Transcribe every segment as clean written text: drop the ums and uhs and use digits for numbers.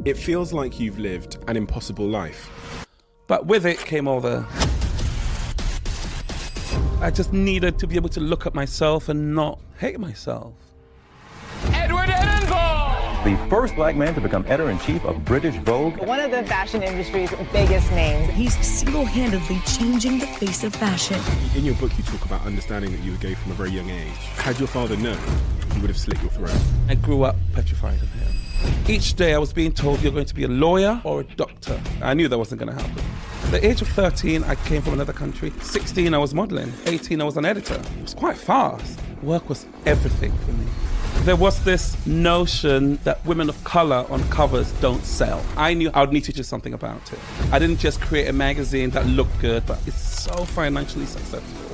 It feels like you've lived an impossible life. But with it came all the... I just needed to be able to look at myself and not hate myself. The first black man to become editor-in-chief of British Vogue. One of the fashion industry's biggest names. He's single-handedly changing the face of fashion. In your book, you talk about understanding that you were gay from a very young age. Had your father known, he would have slit your throat. I grew up petrified of him. Each day I was being told you're going to be a lawyer or a doctor. I knew that wasn't going to happen. At the age of 13, I came from another country. 16, I was modeling. 18, I was an editor. It was quite fast. Work was everything for me. There was this notion that women of color on covers don't sell. I knew I would need to do something about it. I didn't just create a magazine that looked good, but it's so financially successful.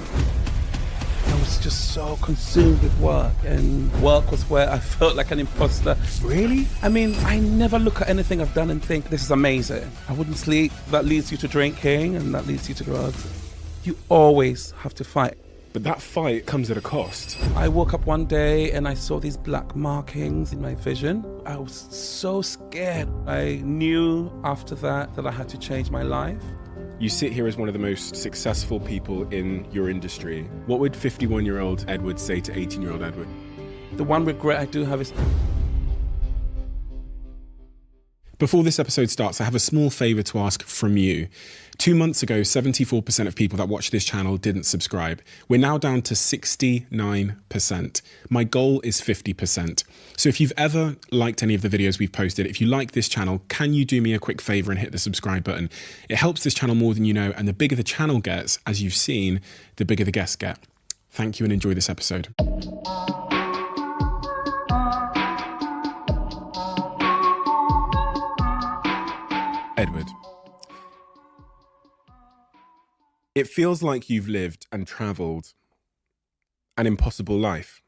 I was just so consumed with work, and work was where I felt like an imposter. Really? I mean, I never look at anything I've done and think, this is amazing. I wouldn't sleep. That leads you to drinking, and that leads you to drugs. You always have to fight. But that fight comes at a cost. I woke up one day and I saw these black markings in my vision. I was so scared. I knew after that I had to change my life. You sit here as one of the most successful people in your industry. What would 51-year-old Edward say to 18-year-old Edward? The one regret I do have is... Before this episode starts, I have a small favour to ask from you. 2 months ago, 74% of people that watch this channel didn't subscribe. We're now down to 69%. My goal is 50%. So if you've ever liked any of the videos we've posted, if you like this channel, can you do me a quick favour and hit the subscribe button? It helps this channel more than you know, and the bigger the channel gets, as you've seen, the bigger the guests get. Thank you and enjoy this episode. Edward, it feels like you've lived and travelled an impossible life.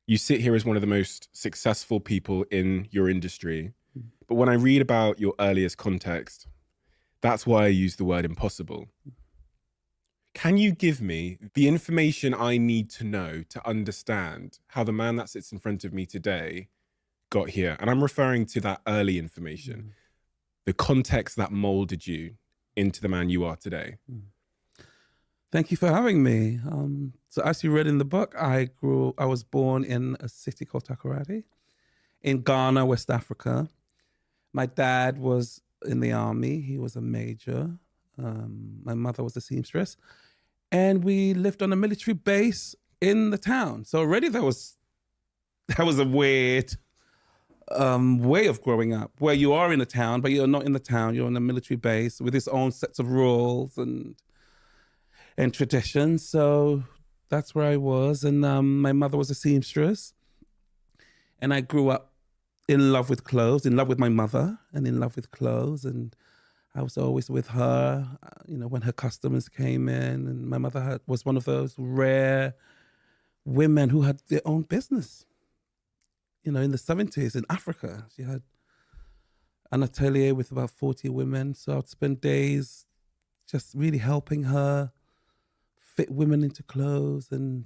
You sit here as one of the most successful people in your industry, but when I read about your earliest context, that's why I use the word impossible. Can you give me the information I need to know to understand how the man that sits in front of me today got here? And I'm referring to that early information. The context that molded you into the man you are today. Thank you for having me. So as you read in the book, I was born in a city called Takoradi in Ghana, West Africa. My dad was in the army. He was a major. My mother was a seamstress. And we lived on a military base in the town. So already that was a weird way of growing up, where you are in a town, but you're not in the town. You're on a military base with its own sets of rules and traditions. So that's where I was. And my mother was a seamstress. And I grew up in love with clothes, in love with my mother, and in love with clothes. And I was always with her, when her customers came in. And my mother was one of those rare women who had their own business. In the 70s in Africa, she had an atelier with about 40 women. So I'd spend days just really helping her fit women into clothes, and,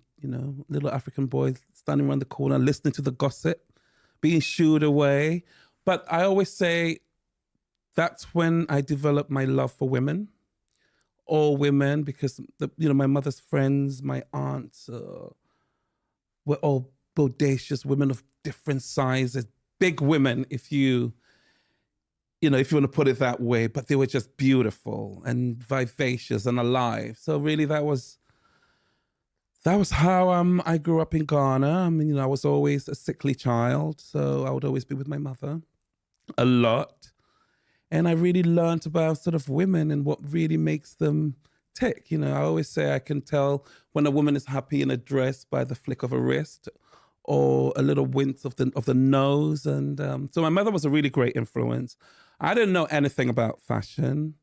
little African boys standing around the corner, listening to the gossip, being shooed away. But I always say that's when I developed my love for women, all women, because, my mother's friends, my aunts were all bodacious women of different sizes, big women, if you want to put it that way, but they were just beautiful and vivacious and alive. So really that was how I grew up in Ghana. I mean, I was always a sickly child, so I would always be with my mother a lot. And I really learned about sort of women and what really makes them tick. I always say I can tell when a woman is happy in a dress by the flick of a wrist, or a little wince of the nose. And so my mother was a really great influence. I didn't know anything about fashion,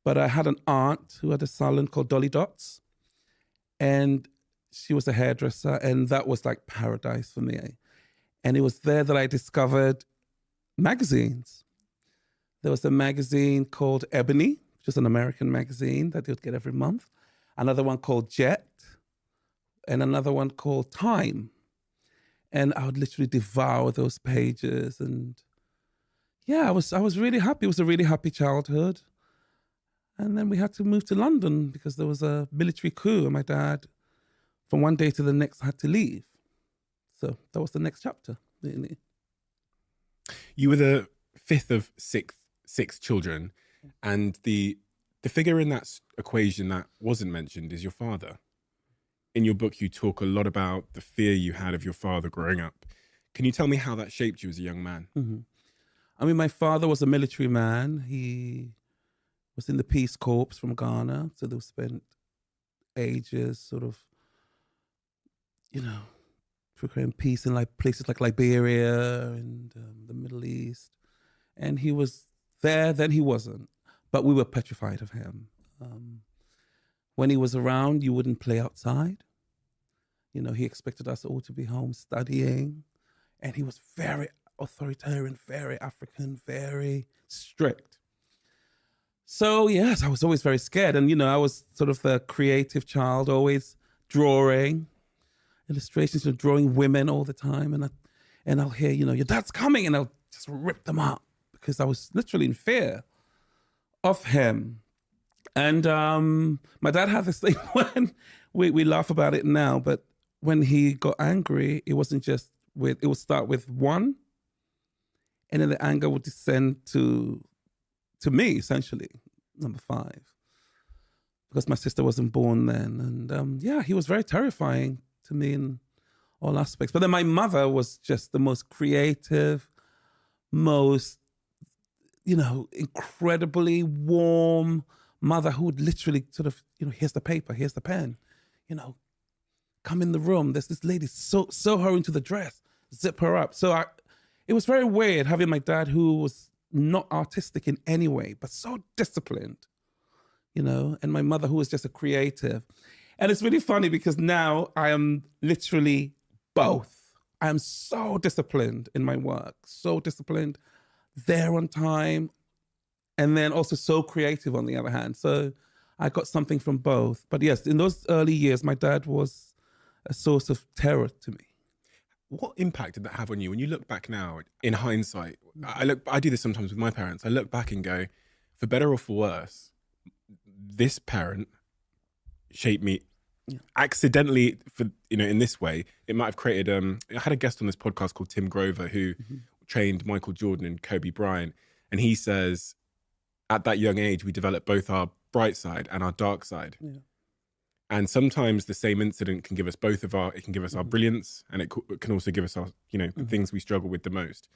but I had an aunt who had a salon called Dolly Dots, and she was a hairdresser, and that was like paradise for me. And it was there that I discovered magazines. There was a magazine called Ebony, which was an American magazine that they would get every month. Another one called Jet, and another one called Time. And I would literally devour those pages. And yeah, I was really happy. It was a really happy childhood. And then we had to move to London because there was a military coup, and my dad, from one day to the next, had to leave. So that was the next chapter, really. You were the fifth of six children, and the figure in that equation that wasn't mentioned is your father. In your book, you talk a lot about the fear you had of your father growing up. Can you tell me how that shaped you as a young man? Mm-hmm. I mean, my father was a military man. He was in the Peace Corps from Ghana, so they spent ages sort of, you know, procuring peace in like places like Liberia and the Middle East. And he was there, then he wasn't. But we were petrified of him. When he was around, you wouldn't play outside. You know, he expected us all to be home studying. And he was very authoritarian, very African, very strict. So, yes, I was always very scared. And, you know, I was sort of the creative child, always drawing, illustrations of drawing women all the time. And I'll hear, you know, your dad's coming, and I'll just rip them up because I was literally in fear of him. And my dad had this thing when we laugh about it now, but when he got angry, it wasn't just it would start with one, and then the anger would descend to me, essentially, number 5, because my sister wasn't born then. And yeah, he was very terrifying to me in all aspects. But then my mother was just the most creative, most, you know, incredibly warm mother who would literally sort of, you know, here's the paper, here's the pen, you know, come in the room. There's this lady, sew her into the dress, zip her up. So it was very weird having my dad, who was not artistic in any way, but so disciplined, you know, and my mother, who was just a creative. And it's really funny because now I am literally both. I am so disciplined in my work, so disciplined, there on time, and then also so creative on the other hand. So I got something from both. But yes, in those early years, my dad was a source of terror to me. What impact did that have on you? When you look back now, in hindsight, I do this sometimes with my parents. I look back and go, for better or for worse, this parent shaped me accidentally, for, you know, in this way. It might have created, I had a guest on this podcast called Tim Grover, who trained Michael Jordan and Kobe Bryant. And he says, at that young age, we develop both our bright side and our dark side. Yeah. And sometimes the same incident can give us it can give us our brilliance, and it can also give us our, you know, the things we struggle with the most.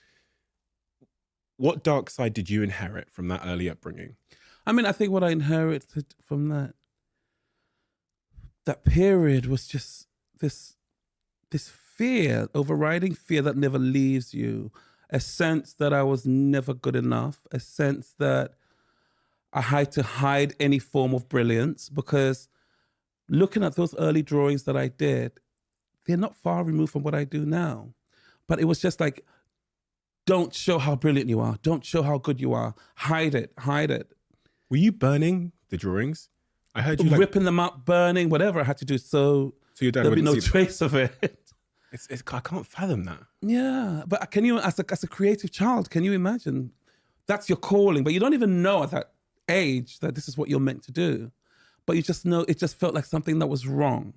What dark side did you inherit from that early upbringing? I mean, I think what I inherited from that period was just this fear, overriding fear that never leaves you, a sense that I was never good enough, a sense that I had to hide any form of brilliance, because looking at those early drawings that I did, they're not far removed from what I do now. But it was just like, don't show how brilliant you are. Don't show how good you are. Hide it, hide it. Were you burning the drawings? I heard you ripping them up, burning, whatever I had to do. So your dad there'll be no trace of it. I can't fathom that. Yeah, but can you, as a creative child, can you imagine? That's your calling, but you don't even know at that age that this is what you're meant to do. But you just know, it just felt like something that was wrong.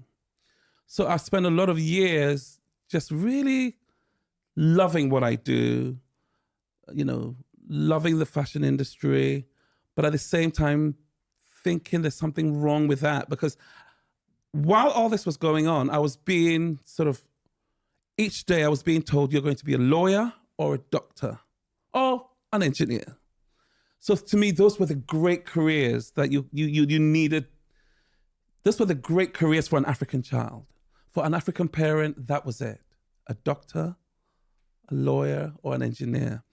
So I spent a lot of years just really loving what I do, you know, loving the fashion industry, but at the same time thinking there's something wrong with that, because while all this was going on, I was being sort of, each day I was being told, you're going to be a lawyer or a doctor or an engineer. So to me, those were the great careers that you needed. Those were the great careers for an African child. For an African parent, that was it. A doctor, a lawyer, or an engineer.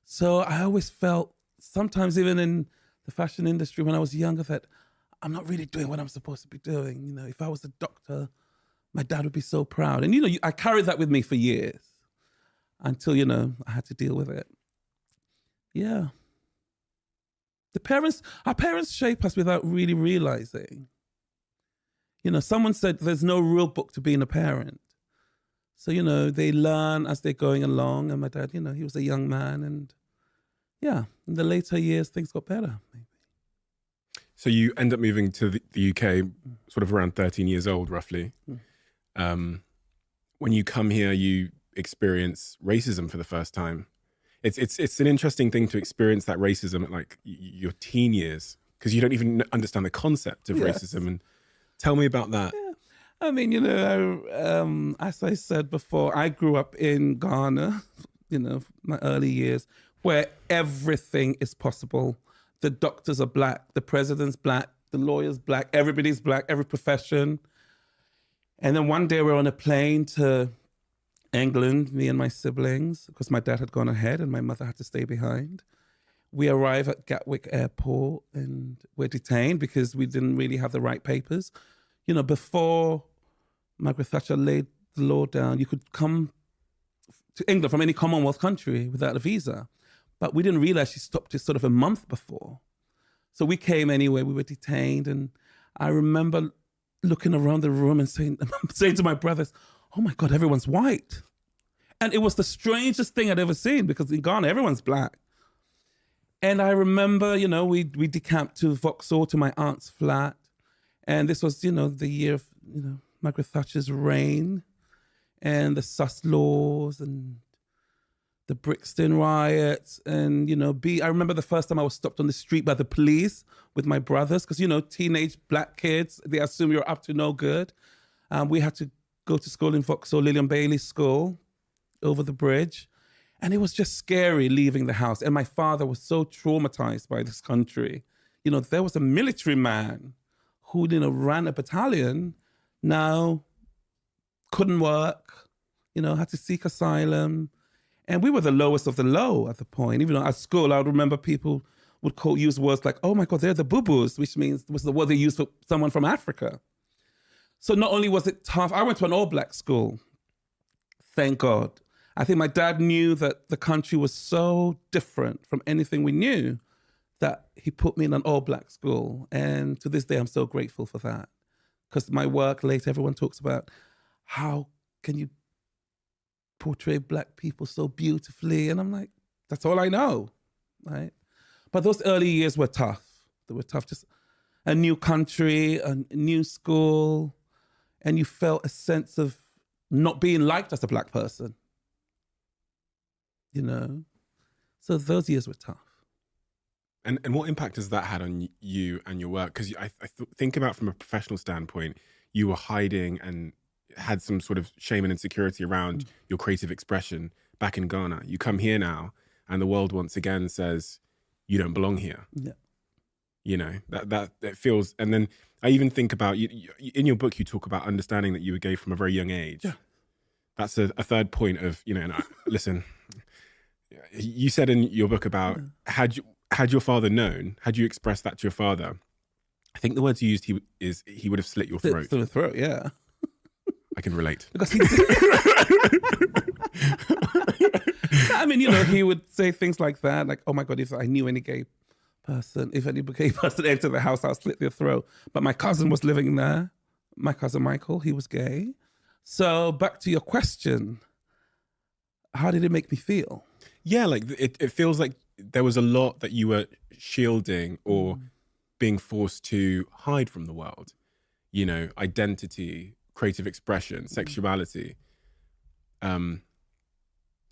So I always felt, sometimes even in the fashion industry when I was younger, that I'm not really doing what I'm supposed to be doing. You know, if I was a doctor, my dad would be so proud. And, you know, I carried that with me for years until, you know, I had to deal with it. Yeah. Our parents shape us without really realizing. You know, someone said there's no real book to being a parent. So, you know, they learn as they're going along. And my dad, you know, he was a young man and yeah, in the later years, things got better. So you end up moving to the UK sort of around 13 years old, roughly. When you come here, you experience racism for the first time. It's an interesting thing to experience that racism at like your teen years, because you don't even understand the concept of racism. And tell me about that. Yeah. I mean, you know, as I said before, I grew up in Ghana, you know, my early years, where everything is possible. The doctors are black, the president's black, the lawyer's black, everybody's black, every profession. And then one day we're on a plane to England, me and my siblings, because my dad had gone ahead and my mother had to stay behind. We arrive at Gatwick Airport and we're detained because we didn't really have the right papers. You know, before Margaret Thatcher laid the law down, you could come to England from any Commonwealth country without a visa. But we didn't realize she stopped it sort of a month before. So we came anyway, we were detained. And I remember looking around the room and saying to my brothers, oh my God, everyone's white. And it was the strangest thing I'd ever seen, because in Ghana, everyone's black. And I remember, you know, we decamped to Vauxhall, to my aunt's flat. And this was, you know, the year of, you know, Margaret Thatcher's reign and the sus laws and the Brixton riots. And, you know, I remember the first time I was stopped on the street by the police with my brothers, because, you know, teenage black kids, they assume you're up to no good. We had to go to school in Vauxhall, Lillian Bailey School, over the bridge. And it was just scary leaving the house. And my father was so traumatized by this country. You know, there was a military man who, you know, ran a battalion, now couldn't work, you know, had to seek asylum. And we were the lowest of the low at the point. Even at school, I would remember people would use words like, oh my God, they're the boo-boos, which was the word they used for someone from Africa. So not only was it tough, I went to an all-black school, thank God. I think my dad knew that the country was so different from anything we knew that he put me in an all-black school. And to this day, I'm so grateful for that. Because my work later, everyone talks about how can you portray black people so beautifully? And I'm like, that's all I know, right? But those early years were tough. They were tough, just a new country, a new school, and you felt a sense of not being liked as a black person, you know? So those years were tough. And what impact has that had on you and your work? Because I think about from a professional standpoint, you were hiding and had some sort of shame and insecurity around your creative expression back in Ghana. You come here now and the world once again says, you don't belong here. Yeah. You know, that feels, and then I even think about, in your book, you talk about understanding that you were gay from a very young age. Yeah. That's a third point of, you know, and listen, you said in your book about, had your father known, had you expressed that to your father, I think the words you used, he would have slit your throat. Slit the throat, yeah. I can relate. Because I mean, you know, he would say things like that, like, oh my God, if I knew any gay person, if any gay person entered the house, I'll slit their throat. But my cousin was living there. My cousin Michael, he was gay. So back to your question, how did it make me feel? Yeah, like it feels like there was a lot that you were shielding or being forced to hide from the world. You know, identity, creative expression, sexuality.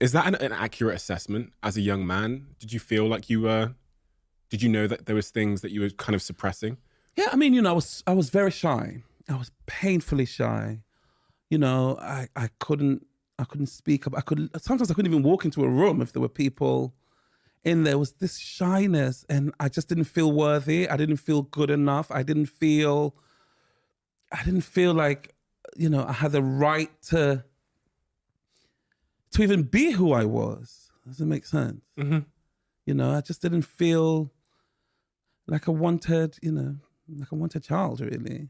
Is that an accurate assessment as a young man? Did you feel like did you know that there was things that you were kind of suppressing? Yeah, I mean, you know, I was very shy. I was painfully shy. You know, I couldn't speak up. Sometimes I couldn't even walk into a room if there were people in there. Was this shyness, and I just didn't feel worthy. I didn't feel good enough. I didn't feel like, you know, I had the right to even be who I was. Does it make sense? Mm-hmm. You know, I just didn't feel like a wanted, you know, like a wanted child, really.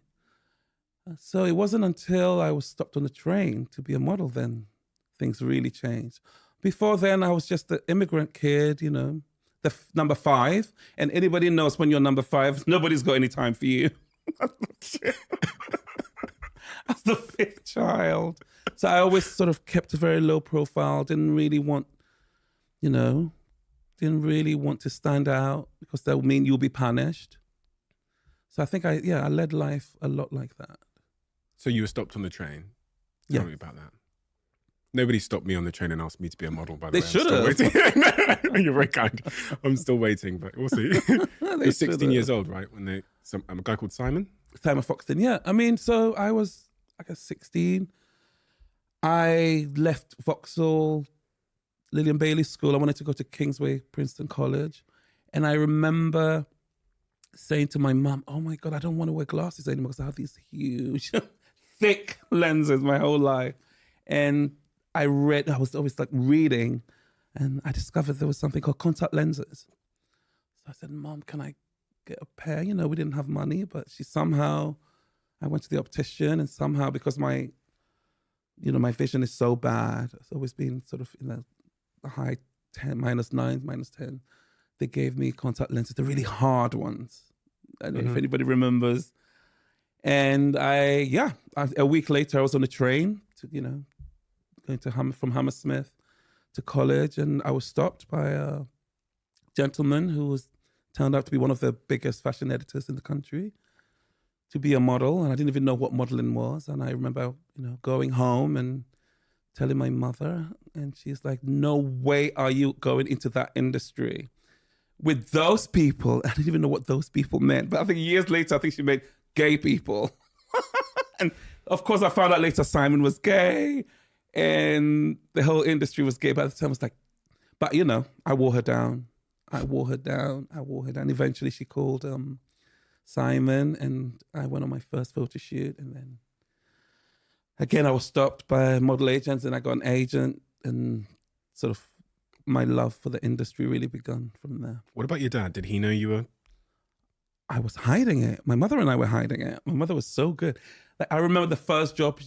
So it wasn't until I was stopped on the train to be a model then things really changed. Before then, I was just an immigrant kid, you know, the number 5. And anybody knows when you're number 5, nobody's got any time for you. I was the 5th child. So I always sort of kept a very low profile, didn't really want, you know, didn't really want to stand out because that would mean you'll be punished. So I think I led life a lot like that. So you were stopped on the train. Tell Yeah. me about that. Nobody stopped me on the train and asked me to be a model, by the They way. should I'm have. still waiting. You're very kind. I'm still waiting, but we'll see. You're 16 should've. years old, right? When a guy called Simon? Simon Foxton, yeah. I mean, so I was, I guess, 16. I left Vauxhall, Lillian Bailey School. I wanted to go to Kingsway, Princeton College. And I remember saying to my mum, oh my God, I don't want to wear glasses anymore because I have these huge, thick lenses my whole life. And I was always like reading, and I discovered there was something called contact lenses. So I said, Mom, can I get a pair? You know, we didn't have money, but I went to the optician, and somehow, because my vision is so bad, it's always been sort of in the high 10, -9, -10. They gave me contact lenses, the really hard ones. I don't know if anybody remembers. And a week later, I was on a train to, going to from Hammersmith to college, and I was stopped by a gentleman who turned out to be one of the biggest fashion editors in the country, to be a model, and I didn't even know what modeling was. And I remember, going home and telling my mother, and she's like, "No way are you going into that industry with those people." I didn't even know what those people meant, but I think years later, I think she meant gay people. And of course, I found out later Simon was gay, and the whole industry was gay. By the time I was like, but I wore her down. Eventually she called Simon, and I went on my first photo shoot. And then again, I was stopped by model agents, and I got an agent, and sort of my love for the industry really begun from there. What about your dad? Did he know you were? I was hiding it. My mother and I were hiding it. My mother was so good. Like, I remember the first job,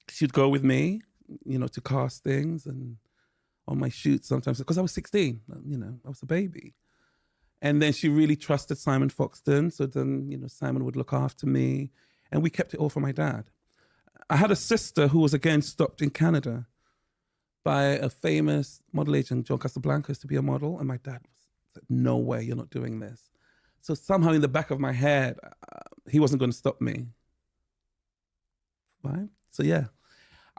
she'd go with me, to castings and on my shoots sometimes, because I was 16, I was a baby. And then she really trusted Simon Foxton. So then, Simon would look after me, and we kept it all for my dad. I had a sister who was again stopped in Canada by a famous model agent, John Casablancas, to be a model. And my dad said, no way, you're not doing this. So somehow in the back of my head, he wasn't going to stop me. Right? So yeah,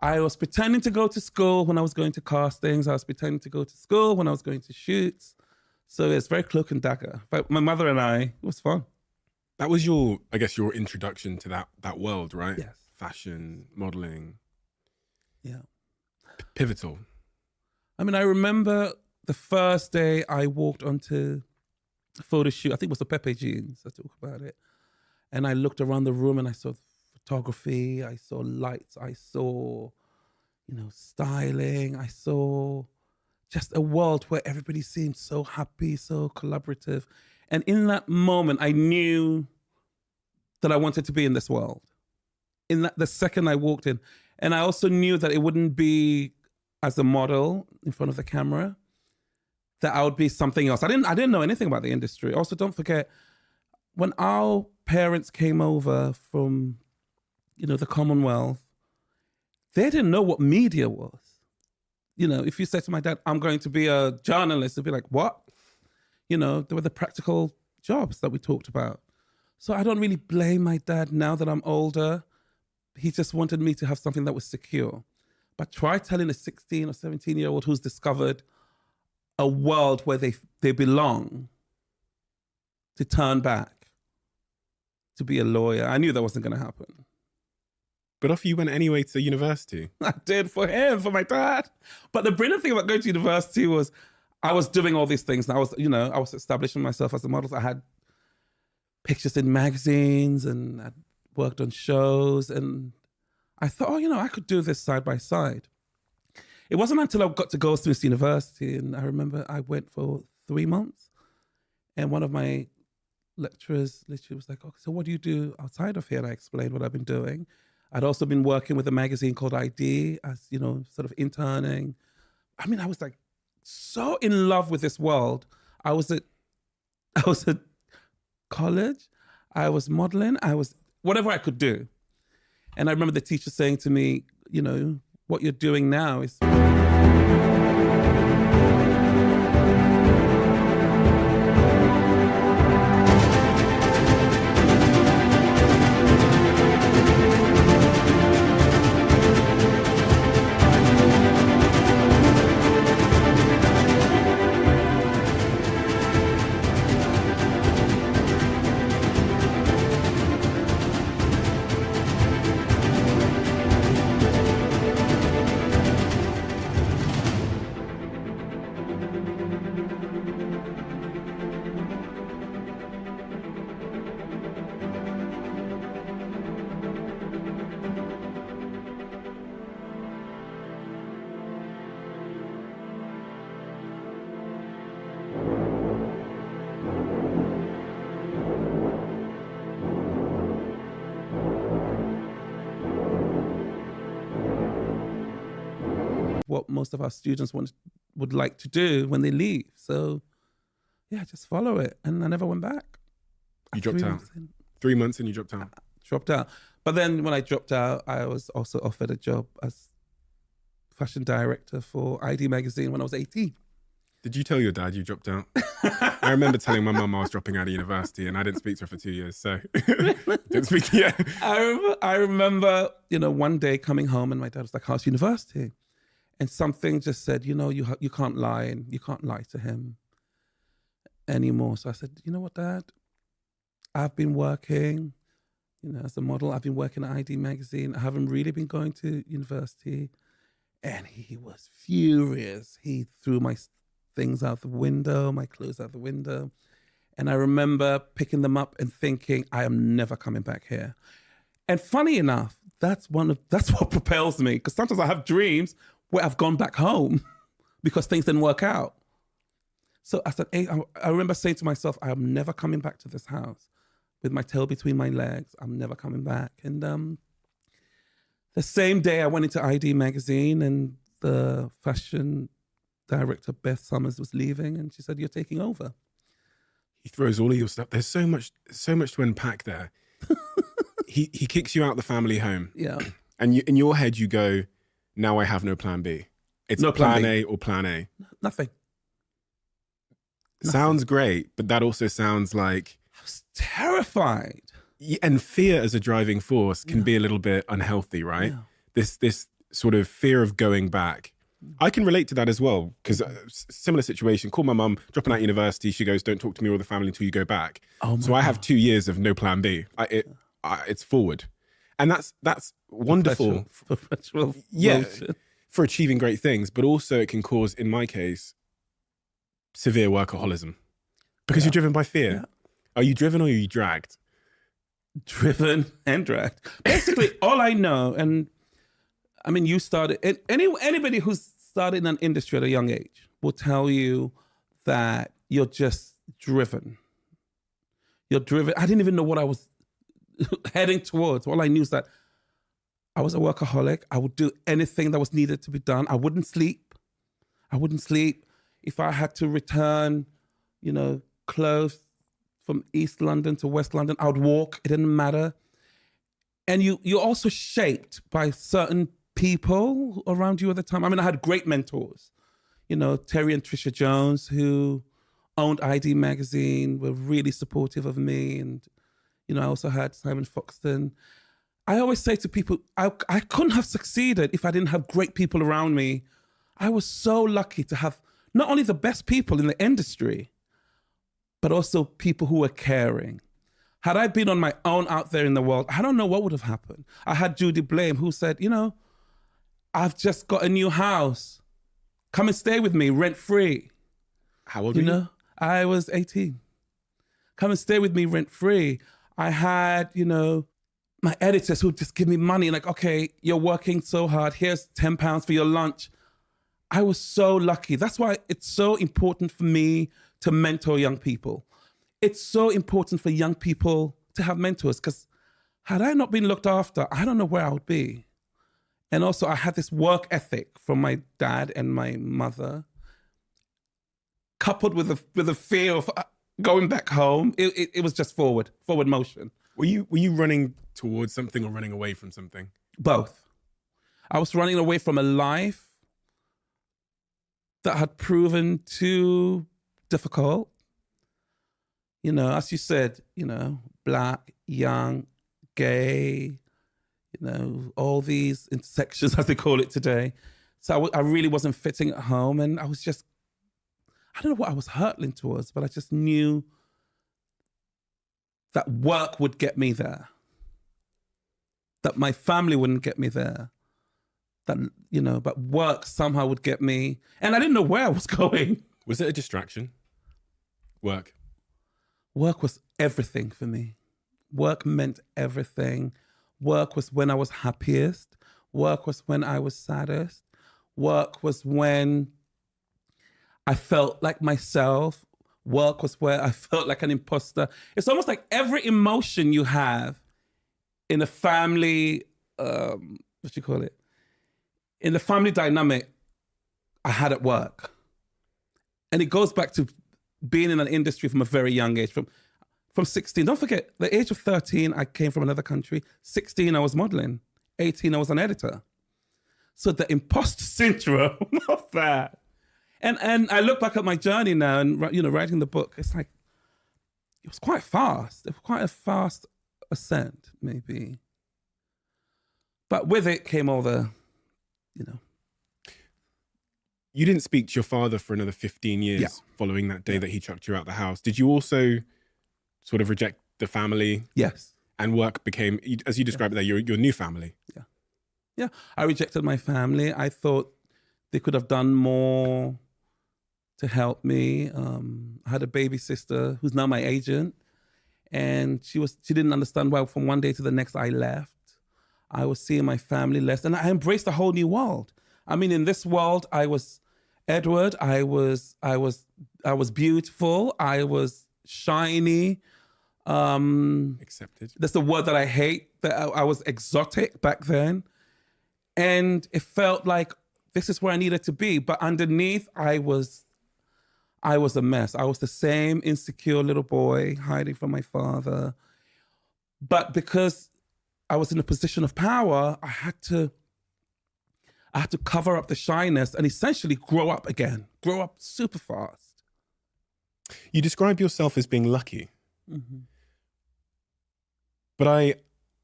I was pretending to go to school when I was going to castings. I was pretending to go to school when I was going to shoots. So it's very cloak and dagger. But my mother and I, it was fun. That was your introduction to that world, right? Yes. Fashion, modeling. Yeah. Pivotal. I mean, I remember the first day I walked onto a photo shoot. I think it was the Pepe jeans. I talk about it. And I looked around the room, and I saw photography. I saw lights. I saw, styling. I saw just a world where everybody seemed so happy, so collaborative. And in that moment, I knew that I wanted to be in this world. The second I walked in. And I also knew that it wouldn't be as a model in front of the camera, that I would be something else. I didn't know anything about the industry. Also, don't forget, when our parents came over from, the Commonwealth, they didn't know what media was. If you said to my dad, I'm going to be a journalist, they'd be like, what? There were the practical jobs that we talked about. So I don't really blame my dad now that I'm older. He just wanted me to have something that was secure. But try telling a 16 or 17-year-old who's discovered a world where they belong to turn back, to be a lawyer. I knew that wasn't going to happen. But off you went anyway to university. I did for him, for my dad. But the brilliant thing about going to university was I was doing all these things. And I was establishing myself as a model. I had pictures in magazines, and I worked on shows. And I thought, I could do this side by side. It wasn't until I got to Goldsmiths University, and I remember I went for 3 months, and one of my lecturers literally was like, "Oh, so what do you do outside of here?" And I explained what I've been doing. I'd also been working with a magazine called ID as, sort of interning. I mean, I was like so in love with this world. I was at college, I was modeling, I was whatever I could do. And I remember the teacher saying to me, what you're doing now is what most of our students would like to do when they leave. So, yeah, just follow it. And I never went back. You dropped out. 3 months and you dropped out. Dropped out. But then when I dropped out, I was also offered a job as fashion director for ID magazine when I was 18. Did you tell your dad you dropped out? I remember telling my mum I was dropping out of university, and I didn't speak to her for 2 years. So didn't speak. Yeah. I remember, one day coming home and my dad was like, "How's university?" And something just said, you can't lie, and you can't lie to him anymore. So I said, "You know what, Dad? I've been working, as a model. I've been working at ID magazine. I haven't really been going to university." And he was furious. He threw my things out the window, my clothes out the window. And I remember picking them up and thinking, I am never coming back here. And funny enough, that's what propels me. Because sometimes I have dreams where I've gone back home because things didn't work out. So I said, I remember saying to myself, I am never coming back to this house with my tail between my legs. I'm never coming back. And the same day I went into ID magazine, and the fashion director, Beth Summers, was leaving, and she said, "You're taking over." He throws all of your stuff. There's so much to unpack there. he kicks you out the family home. Yeah. And in your head you go, now I have no plan B. It's No plan plan B. A or plan A. Nothing. Sounds great, but that also sounds like... I was terrified. And fear as a driving force can be a little bit unhealthy, right? Yeah. This sort of fear of going back. I can relate to that as well, because similar situation. Call my mum, dropping out university. She goes, "Don't talk to me or the family until you go back." So I have 2 years of no plan B. It's forward, and that's wonderful. Perpetual yeah, motion. for achieving great things, but also it can cause, in my case, severe workaholism because you're driven by fear. Yeah. Are you driven or are you dragged? Driven and dragged. Basically, all I know, and I mean, you started. Anybody who's started in an industry at a young age will tell you that you're just driven. You're driven. I didn't even know what I was heading towards. All I knew is that I was a workaholic. I would do anything that was needed to be done. I wouldn't sleep. If I had to return, clothes from East London to West London, I would walk. It didn't matter. And you're also shaped by certain people around you at the time. I mean, I had great mentors. Terry and Trisha Jones, who owned ID magazine, were really supportive of me. And, I also had Simon Foxton. I always say to people, I couldn't have succeeded if I didn't have great people around me. I was so lucky to have not only the best people in the industry, but also people who were caring. Had I been on my own out there in the world, I don't know what would have happened. I had Judy Blame, who said, I've just got a new house. Come and stay with me, rent free. How old were you? I was 18. Come and stay with me, rent free. I had, my editors who would just give me money, like, okay, you're working so hard. Here's £10 for your lunch. I was so lucky. That's why it's so important for me to mentor young people. It's so important for young people to have mentors, because had I not been looked after, I don't know where I would be. And also I had this work ethic from my dad and my mother, coupled with the fear of going back home. It was just forward motion. Were you running towards something or running away from something? Both. I was running away from a life that had proven too difficult. As you said, Black, young, gay, all these intersections, as they call it today. So I really wasn't fitting at home, and I was just, I don't know what I was hurtling towards, but I just knew that work would get me there, that my family wouldn't get me there, that, but work somehow would get me. And I didn't know where I was going. Was it a distraction? Work? Work was everything for me. Work meant everything. Work was when I was happiest. Work was when I was saddest. Work was when I felt like myself. Work was where I felt like an imposter. It's almost like every emotion you have in a family, in the family dynamic, I had at work. And it goes back to being in an industry from a very young age, from 16. Don't forget, the age of 13, I came from another country. 16, I was modeling. 18, I was an editor. So the imposter syndrome of that. And I look back at my journey now and, you know, writing the book, it's like, it was quite fast. It was quite a fast ascent, maybe. But with it came all the, you know. You didn't speak to your father for another 15 years following that day that he chucked you out the house. Did you also sort of reject the family? Yes. And work became, as you described it there, your new family? Yeah. Yeah. I rejected my family. I thought they could have done more to help me. I had a baby sister who's now my agent, and she didn't understand why from one day to the next I left. I was seeing my family less, and I embraced a whole new world. I mean, in this world, I was Edward. I was beautiful. I was shiny. Accepted. That's the word that I hate. That I was exotic back then, and it felt like this is where I needed to be. But underneath, I was a mess. I was the same insecure little boy hiding from my father. But because I was in a position of power, I had to cover up the shyness and essentially grow up again, grow up super fast. You describe yourself as being lucky. Mm-hmm. But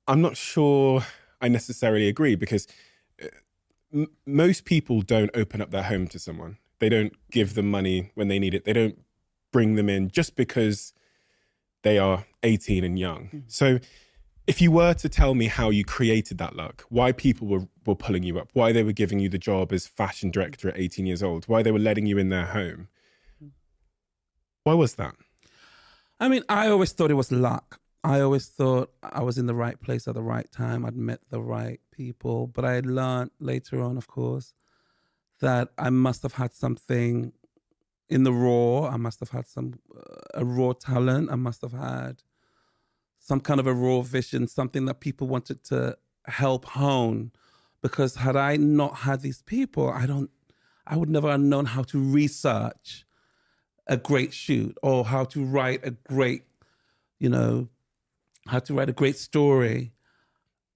I'm not sure I necessarily agree, because most people don't open up their home to someone. They don't give them money when they need it. They don't bring them in just because they are 18 and young. Mm-hmm. So if you were to tell me how you created that luck, why people were pulling you up, why they were giving you the job as fashion director at 18 years old, why they were letting you in their home, why was that? I mean, I always thought it was luck. I always thought I was in the right place at the right time. I'd met the right people. But I had learned later on, of course, that I must have had something in the raw. I must have had a raw talent. I must have had some kind of a raw vision, something that people wanted to help hone. Because had I not had these people, I would never have known how to research a great shoot or how to write a great, how to write a great story.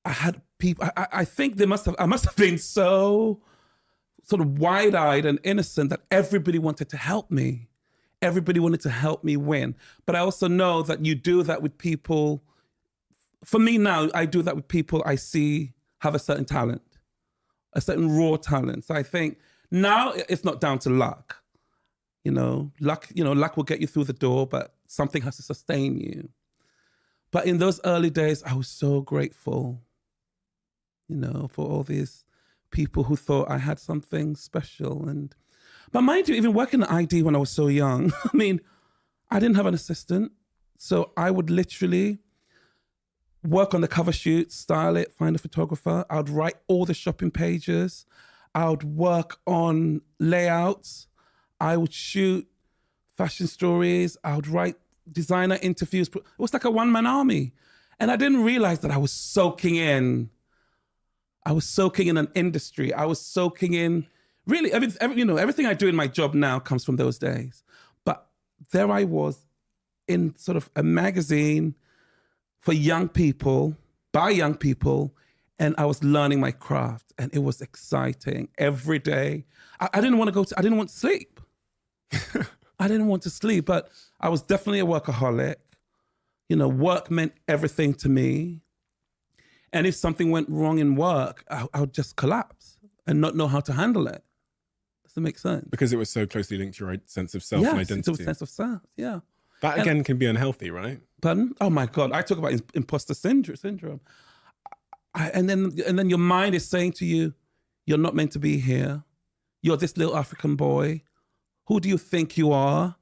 I had people, I think I must have been so sort of wide-eyed and innocent that everybody wanted to help me. Everybody wanted to help me win. But I also know that you do that with people. For me now, I do that with people I see have a certain talent, a certain raw talent. So I think now it's not down to luck. Luck will get you through the door, but something has to sustain you. But in those early days, I was so grateful, for all these people who thought I had something special. But mind you, even working at ID when I was so young, I mean, I didn't have an assistant. So I would literally work on the cover shoot, style it, find a photographer. I would write all the shopping pages. I would work on layouts. I would shoot fashion stories. I would write designer interviews. It was like a one-man army. And I didn't realize that I was soaking in an industry. I was soaking in, really, everything I do in my job now comes from those days. But there I was in sort of a magazine for young people, by young people, and I was learning my craft, and it was exciting every day. I didn't want to sleep. I didn't want to sleep, but I was definitely a workaholic. Work meant everything to me. And if something went wrong in work, I would just collapse and not know how to handle it. Does that make sense? Because it was so closely linked to your sense of self and identity. Yes, it's a sense of self, yeah. That again can be unhealthy, right? Pardon? Oh my God, I talk about imposter syndrome. And then your mind is saying to you, you're not meant to be here. You're this little African boy. Who do you think you are?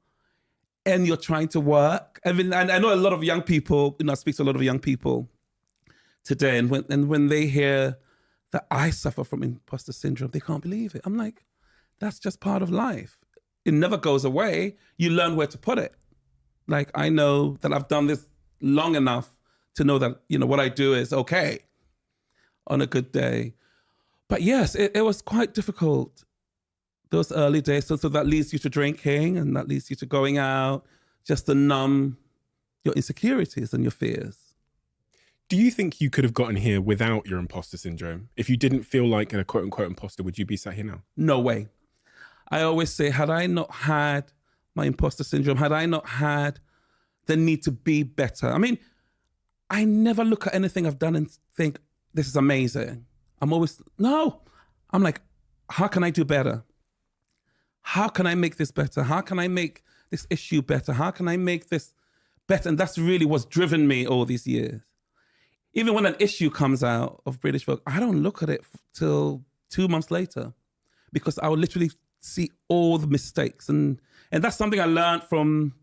And you're trying to work. I mean, I know a lot of young people, I speak to a lot of young people today, and when they hear that I suffer from imposter syndrome, they can't believe it. I'm like, that's just part of life. It never goes away. You learn where to put it. Like, I know that I've done this long enough to know that, what I do is okay on a good day. But yes, it was quite difficult those early days. So that leads you to drinking, and that leads you to going out just to numb your insecurities and your fears. Do you think you could have gotten here without your imposter syndrome? If you didn't feel like a quote unquote imposter, would you be sat here now? No way. I always say, had I not had my imposter syndrome, had I not had the need to be better. I mean, I never look at anything I've done and think, this is amazing. I'm like, how can I do better? How can I make this better? How can I make this issue better? How can I make this better? And that's really what's driven me all these years. Even when an issue comes out of British Vogue, I don't look at it till 2 months later, because I will literally see all the mistakes. And that's something I learned from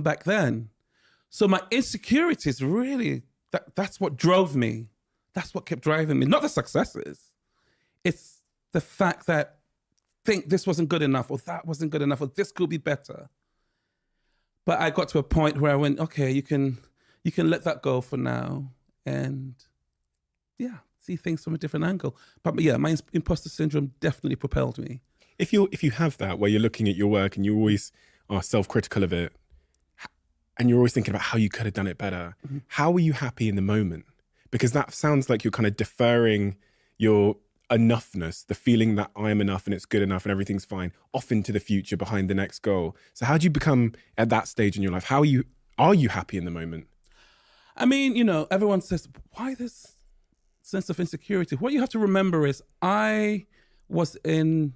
back then. So my insecurities really, that's what drove me. That's what kept driving me. Not the successes. It's the fact that think this wasn't good enough, or that wasn't good enough, or this could be better. But I got to a point where I went, okay, you can let that go for now. And yeah, see things from a different angle. But yeah, my imposter syndrome definitely propelled me. If you have that, where you're looking at your work and you always are self-critical of it, and you're always thinking about how you could have done it better, how are you happy in the moment? Because that sounds like you're kind of deferring your enoughness, the feeling that I am enough and it's good enough and everything's fine, off into the future behind the next goal. So how do you become at that stage in your life? Are you happy in the moment? I mean, everyone says, why this sense of insecurity? What you have to remember is I was in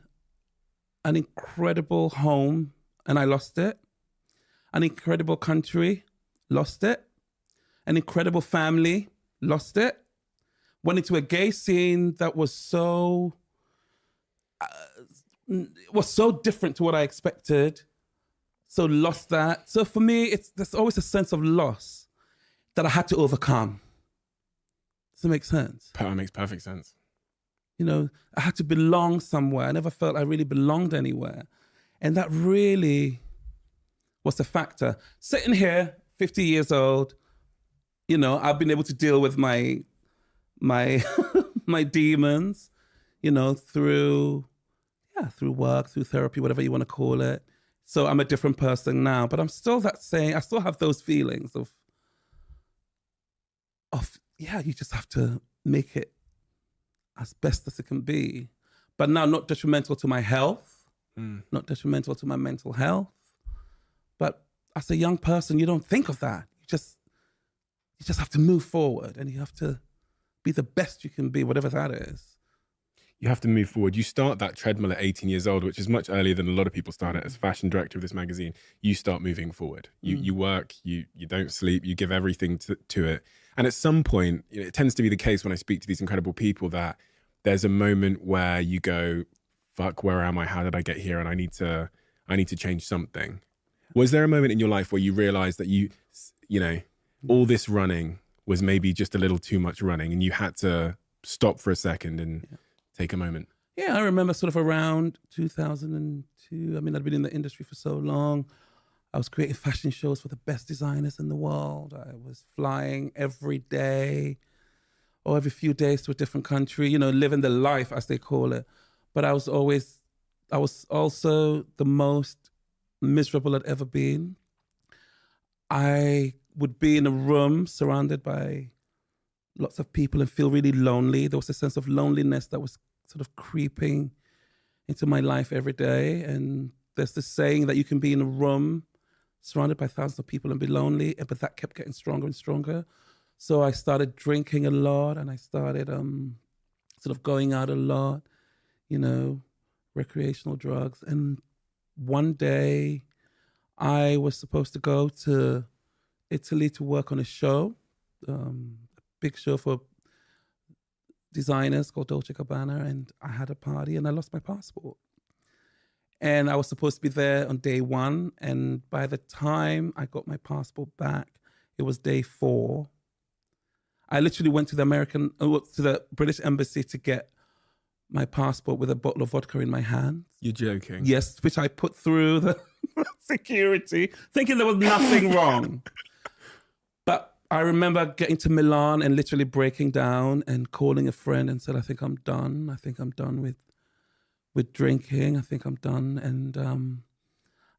an incredible home and I lost it. An incredible country, lost it. An incredible family, lost it. Went into a gay scene that was so different to what I expected. So lost that. So for me, there's always a sense of loss that I had to overcome. Does that make sense? That makes perfect sense. I had to belong somewhere. I never felt I really belonged anywhere. And that really was a factor. Sitting here, 50 years old, I've been able to deal with my my demons, through work, through therapy, whatever you want to call it. So I'm a different person now, but I'm still I still have those feelings of you just have to make it as best as it can be. But now not detrimental to my health, not detrimental to my mental health. But as a young person, you don't think of that. You just have to move forward, and you have to be the best you can be, whatever that is. You have to move forward. You start that treadmill at 18 years old, which is much earlier than a lot of people start it. As fashion director of this magazine, you start moving forward. You work, you don't sleep, you give everything to it. And at some point, it tends to be the case when I speak to these incredible people that there's a moment where you go, fuck, where am I? How did I get here? And I need to change something. Was there a moment in your life where you realized that all this running was maybe just a little too much running and you had to stop for a second and take a moment? Yeah, I remember sort of around 2002. I mean, I'd been in the industry for so long. I was creating fashion shows for the best designers in the world. I was flying every day or every few days to a different country, living the life, as they call it. But I was also the most miserable I'd ever been. I would be in a room surrounded by lots of people and feel really lonely. There was a sense of loneliness that was sort of creeping into my life every day. And there's this saying that you can be in a room surrounded by thousands of people and be lonely, but that kept getting stronger and stronger. So I started drinking a lot, and I started sort of going out a lot, recreational drugs. And one day I was supposed to go to Italy to work on a show, a big show for designers called Dolce & Gabbana, and I had a party and I lost my passport. And I was supposed to be there on day 1, and by the time I got my passport back, it was day 4. I literally went to the British embassy to get my passport with a bottle of vodka in my hand. You're joking? Yes, which I put through the security, thinking there was nothing wrong. But I remember getting to Milan and literally breaking down and calling a friend and said, I think I'm done. I think I'm done with with drinking. I think I'm done. And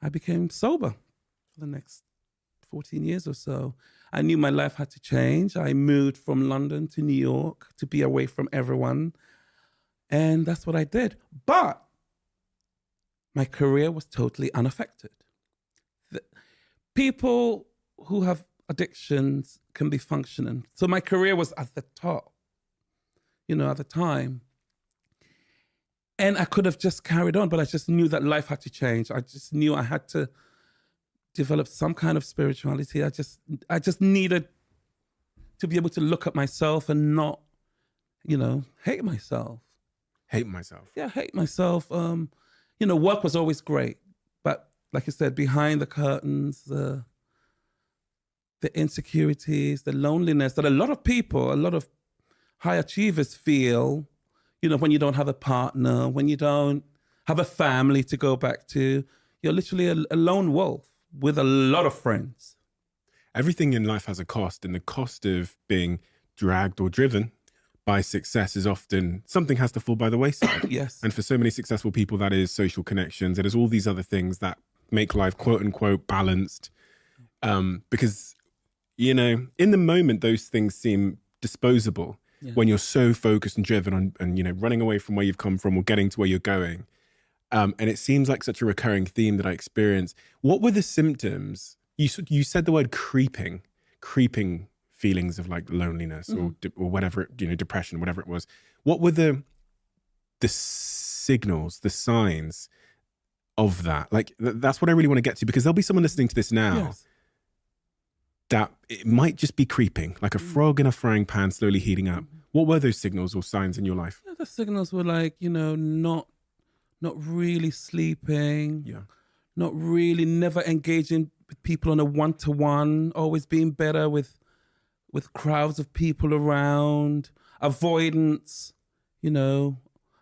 I became sober for the next 14 years or so. I knew my life had to change. I moved from London to New York to be away from everyone. And that's what I did. But my career was totally unaffected. People who have addictions can be functioning. So my career was at the top, at the time. And I could have just carried on, but I just knew that life had to change. I just knew I had to develop some kind of spirituality. I just needed to be able to look at myself and not, hate myself. Hate myself. Yeah, hate myself. Work was always great. But like I said, behind the curtains, the insecurities, the loneliness that a lot of high achievers feel, when you don't have a partner, when you don't have a family to go back to, you're literally a lone wolf with a lot of friends. Everything in life has a cost, and the cost of being dragged or driven by success is often something has to fall by the wayside. Yes. And for so many successful people, that is social connections. It is all these other things that make life quote unquote balanced. Because, in the moment, those things seem disposable. Yeah. When you're so focused and driven on and running away from where you've come from or getting to where you're going. And it seems like such a recurring theme that I experience. What were the symptoms? You said the word creeping feelings of like loneliness or whatever, depression, whatever it was. What were the signals, the signs of that? Like, that's what I really want to get to, because there'll be someone listening to this now. Yes. That it might just be creeping, like a frog in a frying pan slowly heating up. What were those signals or signs in your life? Yeah, the signals were like, not really sleeping, never engaging with people on a one-to-one, always being better with crowds of people around, avoidance,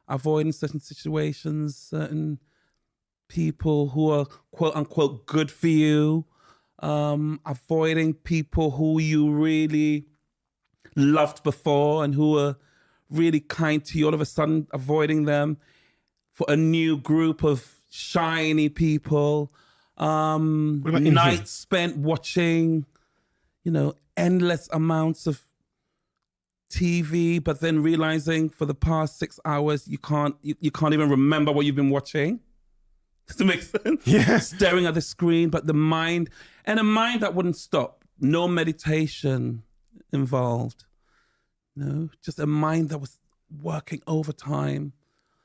avoiding certain situations, certain people who are quote-unquote good for you, avoiding people who you really loved before and who were really kind to you, all of a sudden avoiding them for a new group of shiny people. Nights spent watching, endless amounts of TV, but then realizing for the past 6 hours you can't even remember what you've been watching. Does it make sense? Yeah. Staring at the screen, but a mind that wouldn't stop. No meditation involved. No, just a mind that was working overtime.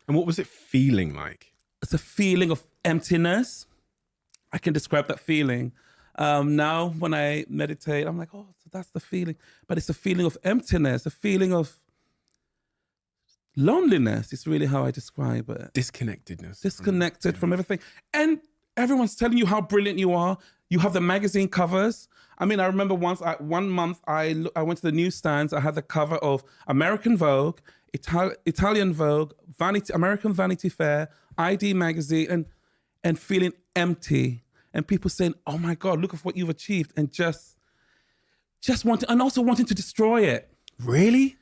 And what was it feeling like? It's a feeling of emptiness. I can describe that feeling. Now, when I meditate, I'm like, oh, so that's the feeling. But it's a feeling of emptiness, a feeling of loneliness is really how I describe it. Disconnectedness. Disconnected from everything. And everyone's telling you how brilliant you are. You have the magazine covers. I mean, I remember one month I went to the newsstands. I had the cover of American Vogue, Italian Vogue, American Vanity Fair, ID magazine, and feeling empty. And people saying, oh my God, look at what you've achieved. And just wanting, and also wanting to destroy it. Really?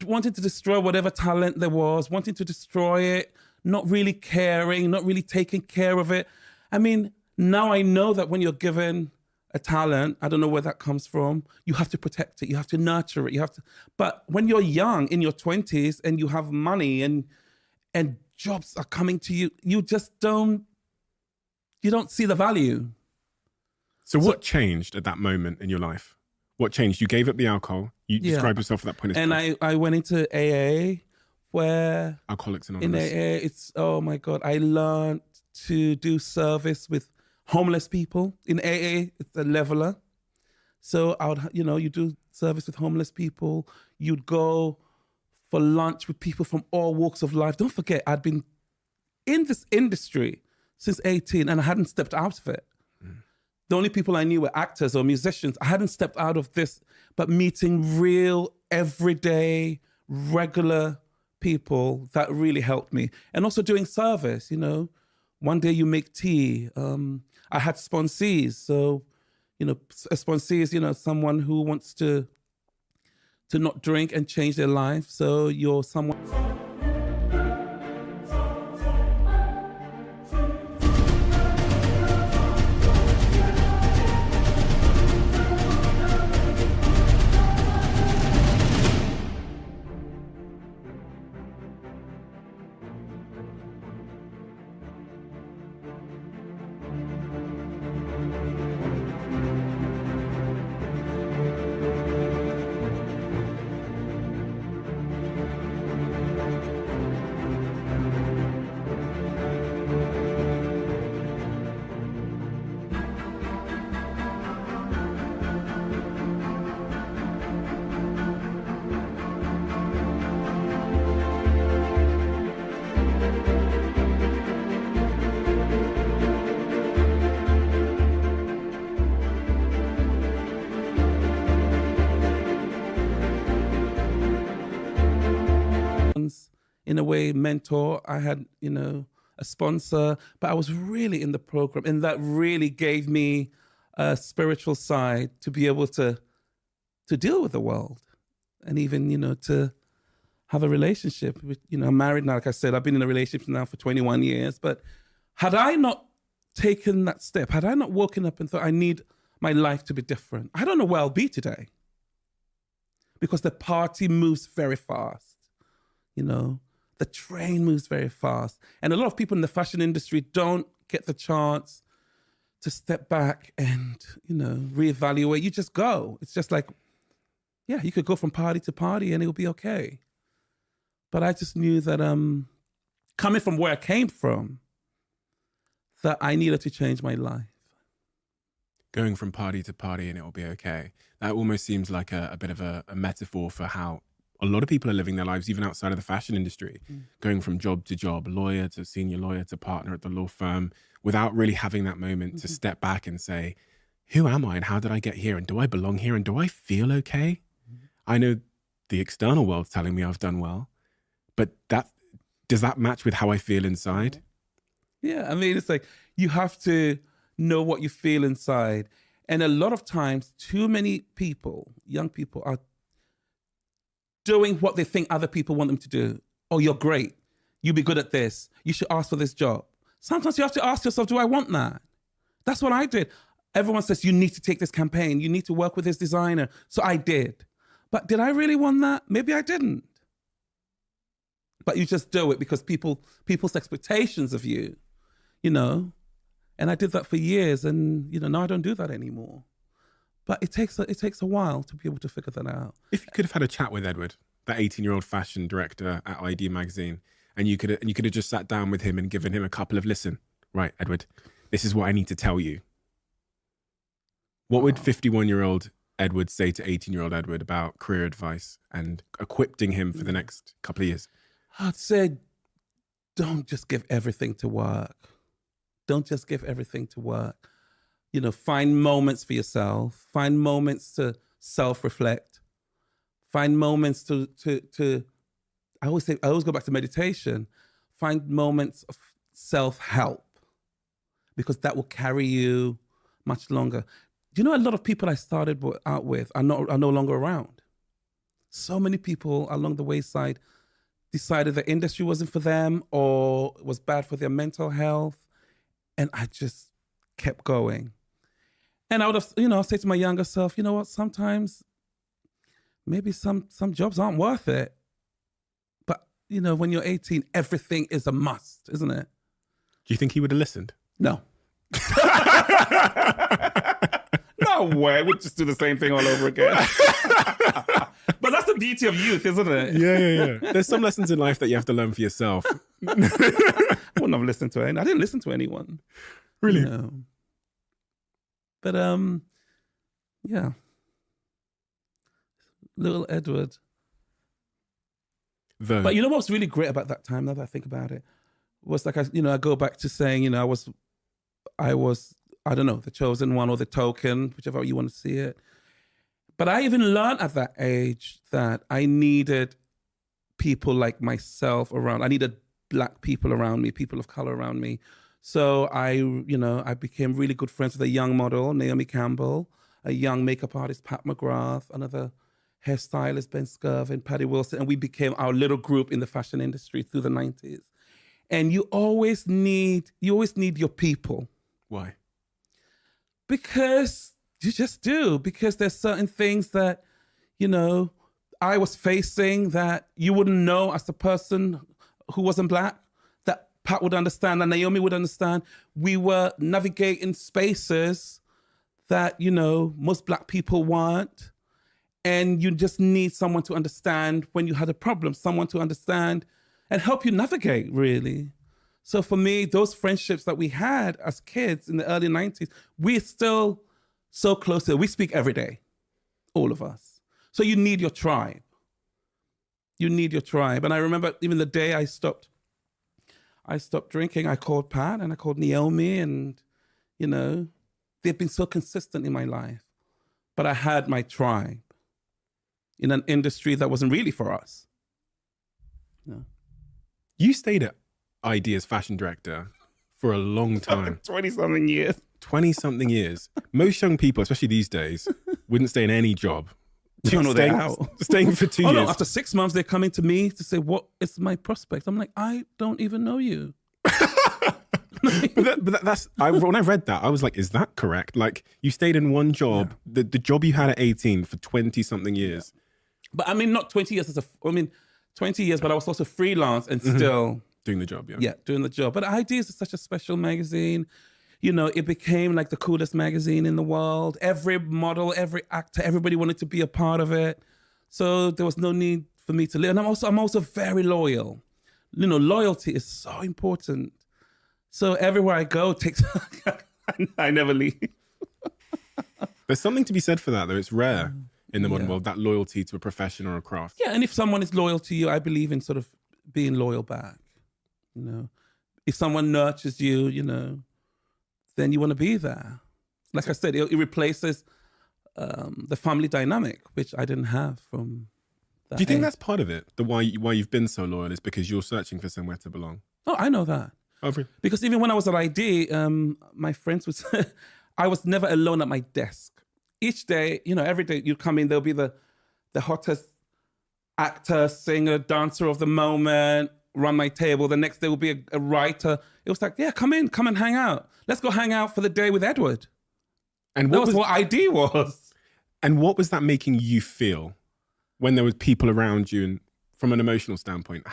Wanting to destroy whatever talent there was, wanting to destroy it, not really caring, not really taking care of it. I mean, now I know that when you're given a talent, I don't know where that comes from, you have to protect it, you have to nurture it, but when you're young, in your 20s, and you have money and jobs are coming to you, you don't see the value. So what changed at that moment in your life? What changed? You gave up the alcohol. You described yourself at that point. And I went into AA, where Alcoholics Anonymous. In AA, it's, oh my God, I learned to do service with homeless people. In AA, it's a leveler. So you do service with homeless people. You'd go for lunch with people from all walks of life. Don't forget, I'd been in this industry since 18 and I hadn't stepped out of it. The only people I knew were actors or musicians. I hadn't stepped out of this, but meeting real, everyday, regular people, that really helped me. And also doing service, One day you make tea. I had sponsees. So, a sponsee is, someone who wants to not drink and change their life. So you're someone... in a way, mentor. I had, a sponsor, but I was really in the program. And that really gave me a spiritual side to be able to deal with the world and even, to have a relationship with, I'm married now, like I said, I've been in a relationship now for 21 years. But had I not taken that step, had I not woken up and thought, I need my life to be different, I don't know where I'll be today. Because the party moves very fast, the train moves very fast. And a lot of people in the fashion industry don't get the chance to step back and, reevaluate. You just go. It's just like, yeah, you could go from party to party and it'll be okay. But I just knew that coming from where I came from, that I needed to change my life. Going from party to party and it will be okay. That almost seems like a bit of a metaphor for how a lot of people are living their lives, even outside of the fashion industry, going from job to job, lawyer to senior lawyer to partner at the law firm, without really having that moment to step back and say, who am I and how did I get here? And do I belong here? And do I feel okay? I know the external world's telling me I've done well, but does that match with how I feel inside? Yeah, I mean, it's like you have to know what you feel inside. And a lot of times, too many people, young people, are doing what they think other people want them to do. Oh, you're great. You'll be good at this. You should ask for this job. Sometimes you have to ask yourself, do I want that? That's what I did. Everyone says, you need to take this campaign. You need to work with this designer. So I did. But did I really want that? Maybe I didn't. But you just do it because people's expectations of you, And I did that for years, and now I don't do that anymore. But it takes a while to be able to figure that out. If you could have had a chat with Edward, that 18-year-old fashion director at ID Magazine, and you could have just sat down with him and given him a couple of listen, right, Edward, this is what I need to tell you. What would 51-year-old Edward say to 18-year-old Edward about career advice and equipping him for the next couple of years? I'd say, don't just give everything to work. Don't just give everything to work. Find moments for yourself. Find moments to self-reflect. Find moments to I always go back to meditation. Find moments of self-help, because that will carry you much longer. Do you know a lot of people I started out with are no longer around? So many people along the wayside decided the industry wasn't for them or was bad for their mental health. And I just kept going. And I would have, I'll say to my younger self, you know what, sometimes maybe some jobs aren't worth it. But, when you're 18, everything is a must, isn't it? Do you think he would have listened? No. No way. We'd just do the same thing all over again. But that's the beauty of youth, isn't it? Yeah. There's some lessons in life that you have to learn for yourself. I wouldn't have listened to anyone. I didn't listen to anyone. Really? But, yeah. Little Edward. Vogue. But you know what's really great about that time, now that I think about it, was like, I go back to saying, I was, I don't know, the chosen one or the token, whichever you want to see it. But I even learned at that age that I needed people like myself around. I needed Black people around me, people of color around me. So I became really good friends with a young model, Naomi Campbell, a young makeup artist, Pat McGrath, another hairstylist, Ben Skirvin, Patty Wilson, and we became our little group in the fashion industry through the 90s. And you always need your people. Why? Because you just do. Because there's certain things that, I was facing that you wouldn't know as a person who wasn't Black, that Pat would understand and Naomi would understand. We were navigating spaces that, most Black people weren't. And you just need someone to understand when you had a problem, someone to understand and help you navigate, really. So for me, those friendships that we had as kids in the early 90s, we're still so close to it. We speak every day, all of us. So you need your tribe. You need your tribe. And I remember even the day I stopped drinking, I called Pat and I called Naomi, and, they've been so consistent in my life. But I had my tribe in an industry that wasn't really for us. You stayed at ID as fashion director for a long time. 20-something years. 20-something years. Most young people, especially these days, wouldn't stay in any job. No, they're out. Staying for 2 years. No, after 6 months, they're coming to me to say, what is my prospect? I'm like, I don't even know you. When I read that, I was like, is that correct? Like, you stayed in one job, the job you had at 18 for 20-something years. But I mean, not 20 years 20 years, but I was also freelance and still doing the job, doing the job. But Ideas is such a special magazine. You know, it became like the coolest magazine in the world. Every model, every actor, everybody wanted to be a part of it. So there was no need for me to leave. And I'm also very loyal. You know, loyalty is so important. So everywhere I go, I never leave. There's something to be said for that, though. It's rare in the modern world, that loyalty to a profession or a craft. Yeah, and if someone is loyal to you, I believe in sort of being loyal back. You know, if someone nurtures you, you know, then you want to be there. Like I said, it replaces the family dynamic, which I didn't have from that. Do you think that's part of it? Why you've been so loyal is because you're searching for somewhere to belong? Oh, I know that. Oh, really? Because even when I was at ID, my friends would say, I was never alone at my desk. Each day, you know, every day you come in, there'll be the hottest actor, singer, dancer of the moment, run my table. The next day will be a writer. It was like, yeah, come and hang out. Let's go hang out for the day with Edward. And that was what ID was. And what was that making you feel when there was people around you, and from an emotional standpoint?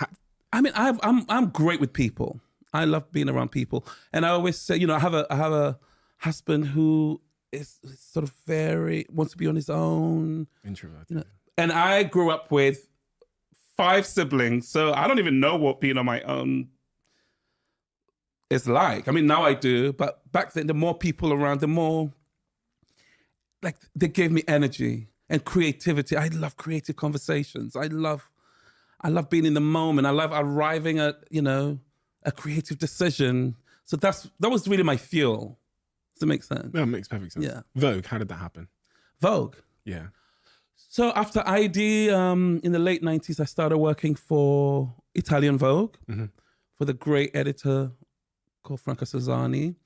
I mean, I'm great with people. I love being around people, and I always say, you know, I have a husband who is sort of wants to be on his own, introverted. You know, and I grew up with 5 siblings, so I don't even know what being on my own is like. I mean, now I do, but back then, the more people around, the more, like, they gave me energy and creativity. I love creative conversations. I love being in the moment. I love arriving at, you know, a creative decision. So that was really my fuel. Does that make sense? Yeah, it makes perfect sense. Yeah. Vogue, how did that happen? Vogue. Yeah. So after ID, in the late 90s, I started working for Italian Vogue, for the great editor called Franca Sozzani.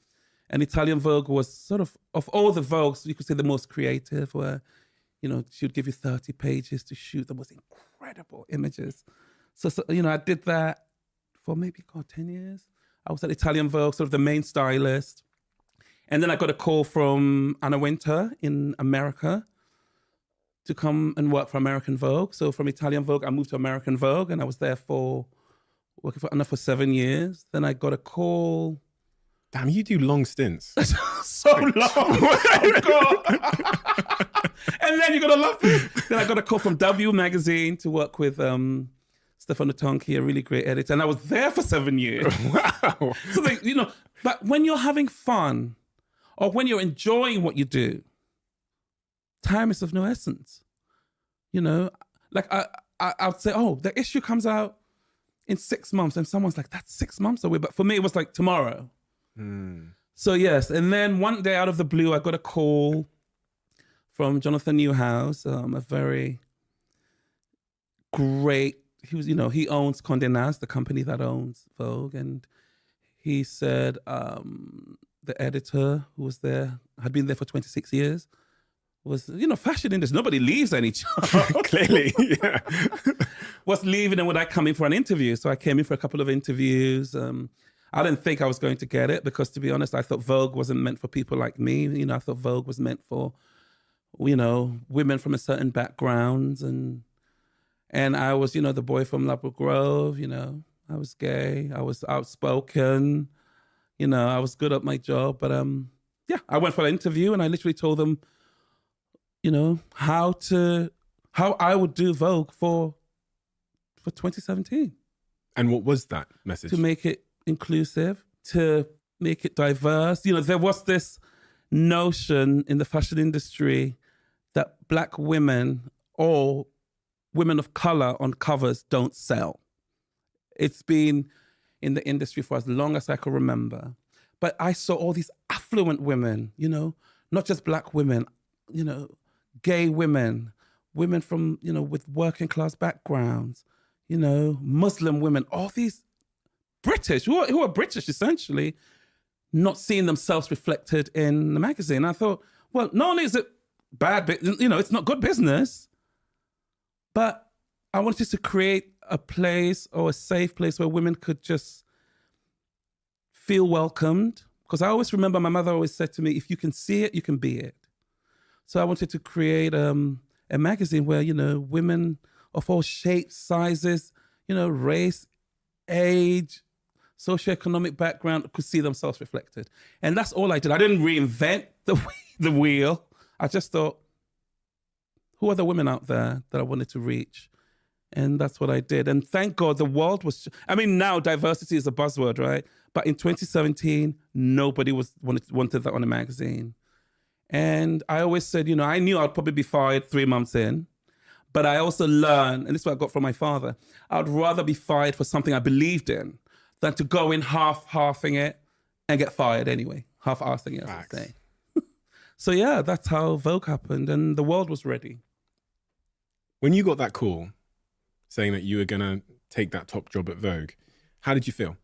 And Italian Vogue was sort of all the Vogues, you could say the most creative, where, you know, she would give you 30 pages to shoot the most incredible images. So you know, I did that for maybe 10 years. I was at Italian Vogue, sort of the main stylist. And then I got a call from Anna Wintour in America to come and work for American Vogue. So from Italian Vogue, I moved to American Vogue, and I was there working for Anna for 7 years. Then I got a call. Damn, you do long stints. So long. Oh, God. And then you're going to love this. Then I got a call from W Magazine to work with Stefano Tonchi, a really great editor. And I was there for 7 years. Wow. So, you know, but when you're having fun or when you're enjoying what you do, time is of no essence. You know, like I'd say, oh, the issue comes out in 6 months. And someone's like, that's 6 months away. But for me, it was like tomorrow. So yes, and then one day out of the blue, I got a call from Jonathan Newhouse, a very great, he owns Condé Nast, the company that owns Vogue, and he said the editor who was there, had been there for 26 years, was, fashion industry, nobody leaves any job. Clearly, yeah. Was leaving, and would I come in for an interview? So I came in for a couple of interviews. I didn't think I was going to get it because, to be honest, I thought Vogue wasn't meant for people like me. I thought Vogue was meant for, women from a certain background. And I was, the boy from Ladbroke Grove, I was gay, I was outspoken, I was good at my job. But I went for an interview and I literally told them, how I would do Vogue for 2017. And what was that message? To make it inclusive, to make it diverse. There was this notion in the fashion industry that Black women or women of color on covers don't sell. It's been in the industry for as long as I can remember. But I saw all these affluent women, not just Black women, gay women, women from, with working class backgrounds, Muslim women, all these British, who are British essentially, not seeing themselves reflected in the magazine. I thought, well, not only is it bad, it's not good business, but I wanted to create a place or a safe place where women could just feel welcomed. Because I always remember my mother always said to me, if you can see it, you can be it. So I wanted to create a magazine where, women of all shapes, sizes, race, age, socioeconomic background could see themselves reflected. And that's all I did. I didn't reinvent the wheel. I just thought, who are the women out there that I wanted to reach? And that's what I did. And thank God the world was, now diversity is a buzzword, right? But in 2017, nobody wanted that on a magazine. And I always said, I knew I'd probably be fired 3 months in, but I also learned, and this is what I got from my father, I'd rather be fired for something I believed in than to go in half-halving it and get fired anyway. Half-assing it, I should say. So yeah, that's how Vogue happened, and the world was ready. When you got that call saying that you were going to take that top job at Vogue, how did you feel?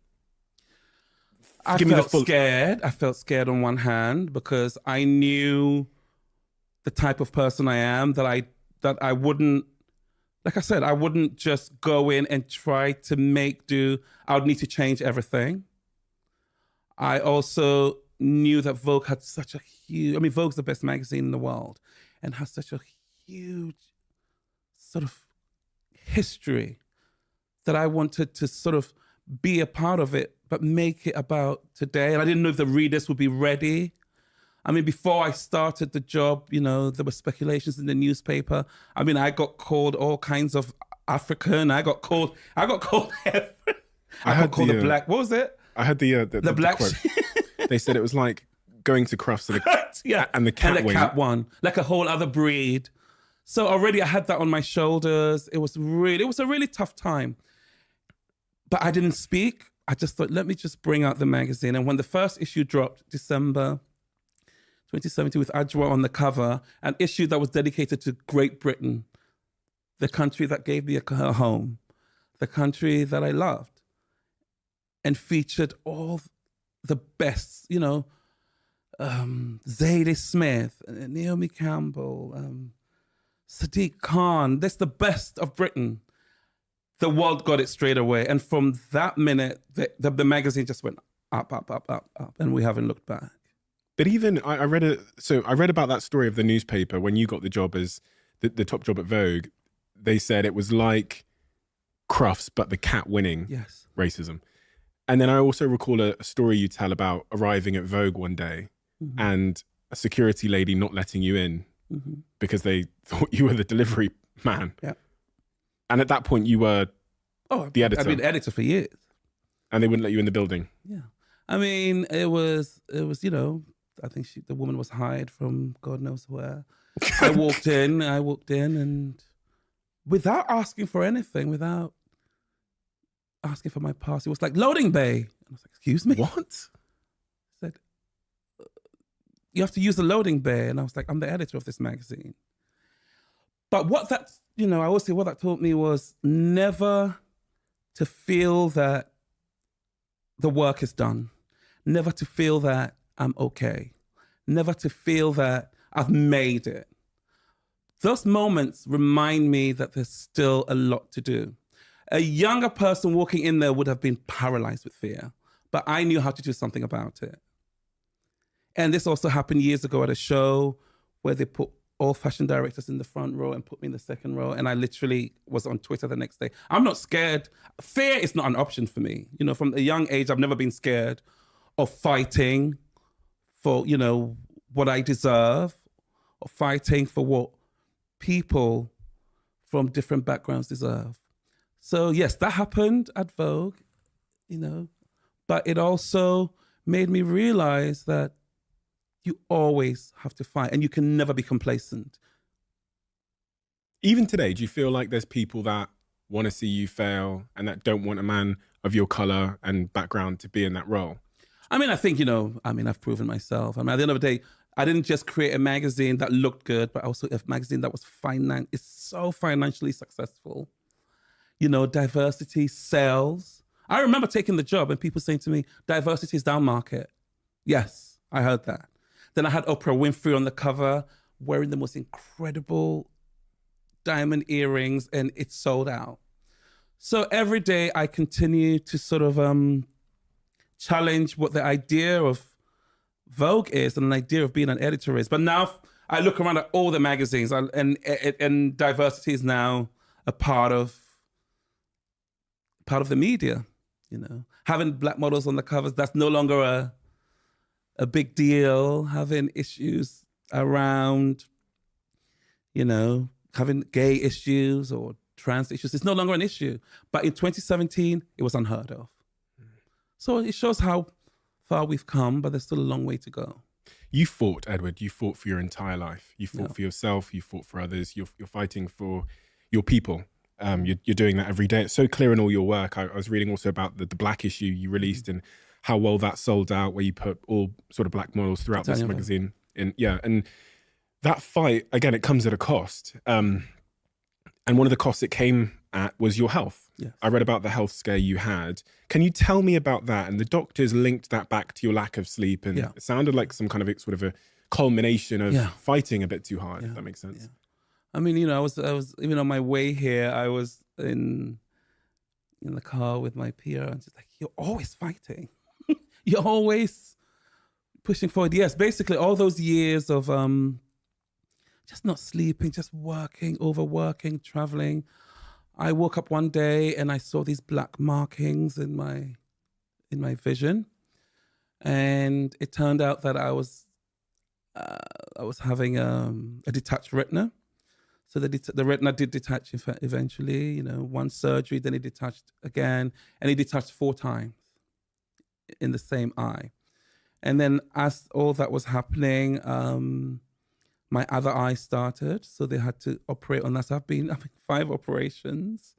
I felt scared. I felt scared on one hand because I knew the type of person I am, that I wouldn't, like I said, I wouldn't just go in and try to make do. I would need to change everything. I also knew that Vogue had such a huge, Vogue's the best magazine in the world and has such a huge sort of history that I wanted to sort of be a part of it, but make it about today. And I didn't know if the readers would be ready. Before I started the job, there were speculations in the newspaper. I got called all kinds of African. I got called the black. What was it? I had the black. Quote. They said it was like going to crufts and the cat one, like a whole other breed. So already I had that on my shoulders. It was a really tough time. But I didn't speak. I just thought, let me just bring out the magazine. And when the first issue dropped, December 2017, with Adjoa on the cover, an issue that was dedicated to Great Britain, the country that gave me a home, the country that I loved, and featured all the best, Zadie Smith, Naomi Campbell, Sadiq Khan. That's the best of Britain. The world got it straight away. And from that minute, the magazine just went up, up, up, up, up, and we haven't looked back. But even, I read about that story of the newspaper when you got the job as the top job at Vogue. They said it was like Crufts, but the cat winning racism. And then I also recall a story you tell about arriving at Vogue one day and a security lady not letting you in because they thought you were the delivery man. Yeah. And at that point, you were the editor. I've been editor for years. And they wouldn't let you in the building. Yeah. It was, I think the woman was hired from God knows where. I walked in and without asking for anything, without asking for my pass, it was like, loading bay. And I was like, excuse me? What? I said, you have to use the loading bay. And I was like, I'm the editor of this magazine. But what that taught me was never to feel that the work is done. Never to feel that I'm okay. Never to feel that I've made it. Those moments remind me that there's still a lot to do. A younger person walking in there would have been paralyzed with fear, but I knew how to do something about it. And this also happened years ago at a show where they put all fashion directors in the front row and put me in the second row. And I literally was on Twitter the next day. I'm not scared. Fear is not an option for me. From a young age, I've never been scared of fighting for, what I deserve, or fighting for what people from different backgrounds deserve. So yes, that happened at Vogue, but it also made me realize that you always have to fight and you can never be complacent. Even today, do you feel like there's people that want to see you fail and that don't want a man of your color and background to be in that role? I think, I've proven myself. At the end of the day, I didn't just create a magazine that looked good, but also a magazine that was so financially successful. Diversity sells. I remember taking the job and people saying to me, diversity is down market. Yes, I heard that. Then I had Oprah Winfrey on the cover wearing the most incredible diamond earrings, and it sold out. So every day I continue to sort of challenge what the idea of Vogue is and an idea of being an editor is. But now I look around at all the magazines and diversity is now a part of the media, you know. Having black models on the covers, that's no longer a big deal. Having issues around, you know, having gay issues or trans issues, it's no longer an issue. But in 2017, it was unheard of. So it shows how far we've come, but there's still a long way to go. You fought, Edward. You fought for your entire life. You fought for yourself. You fought for others. You're fighting for your people. You're doing that every day. It's so clear in all your work. I was reading also about the Black issue you released and how well that sold out, where you put all sort of black models throughout this magazine. And that fight, again, it comes at a cost. And one of the costs it came at was your health. Yes. I read about the health scare you had. Can you tell me about that? And the doctors linked that back to your lack of sleep. And it sounded like some kind of sort of a culmination of fighting a bit too hard, if that makes sense. Yeah. I mean, you know, I was even on my way here, I was in the car with my peer and just like, you're always fighting. You're always pushing forward. Yes, basically all those years of just not sleeping, just working, overworking, traveling. I woke up one day and I saw these black markings in my vision, and it turned out that I was having a detached retina. So the retina did detach eventually. You know, one surgery, then it detached again, and it detached 4 times in the same eye. And then as all that was happening, my other eye started, so they had to operate on that. So I've been 5 operations.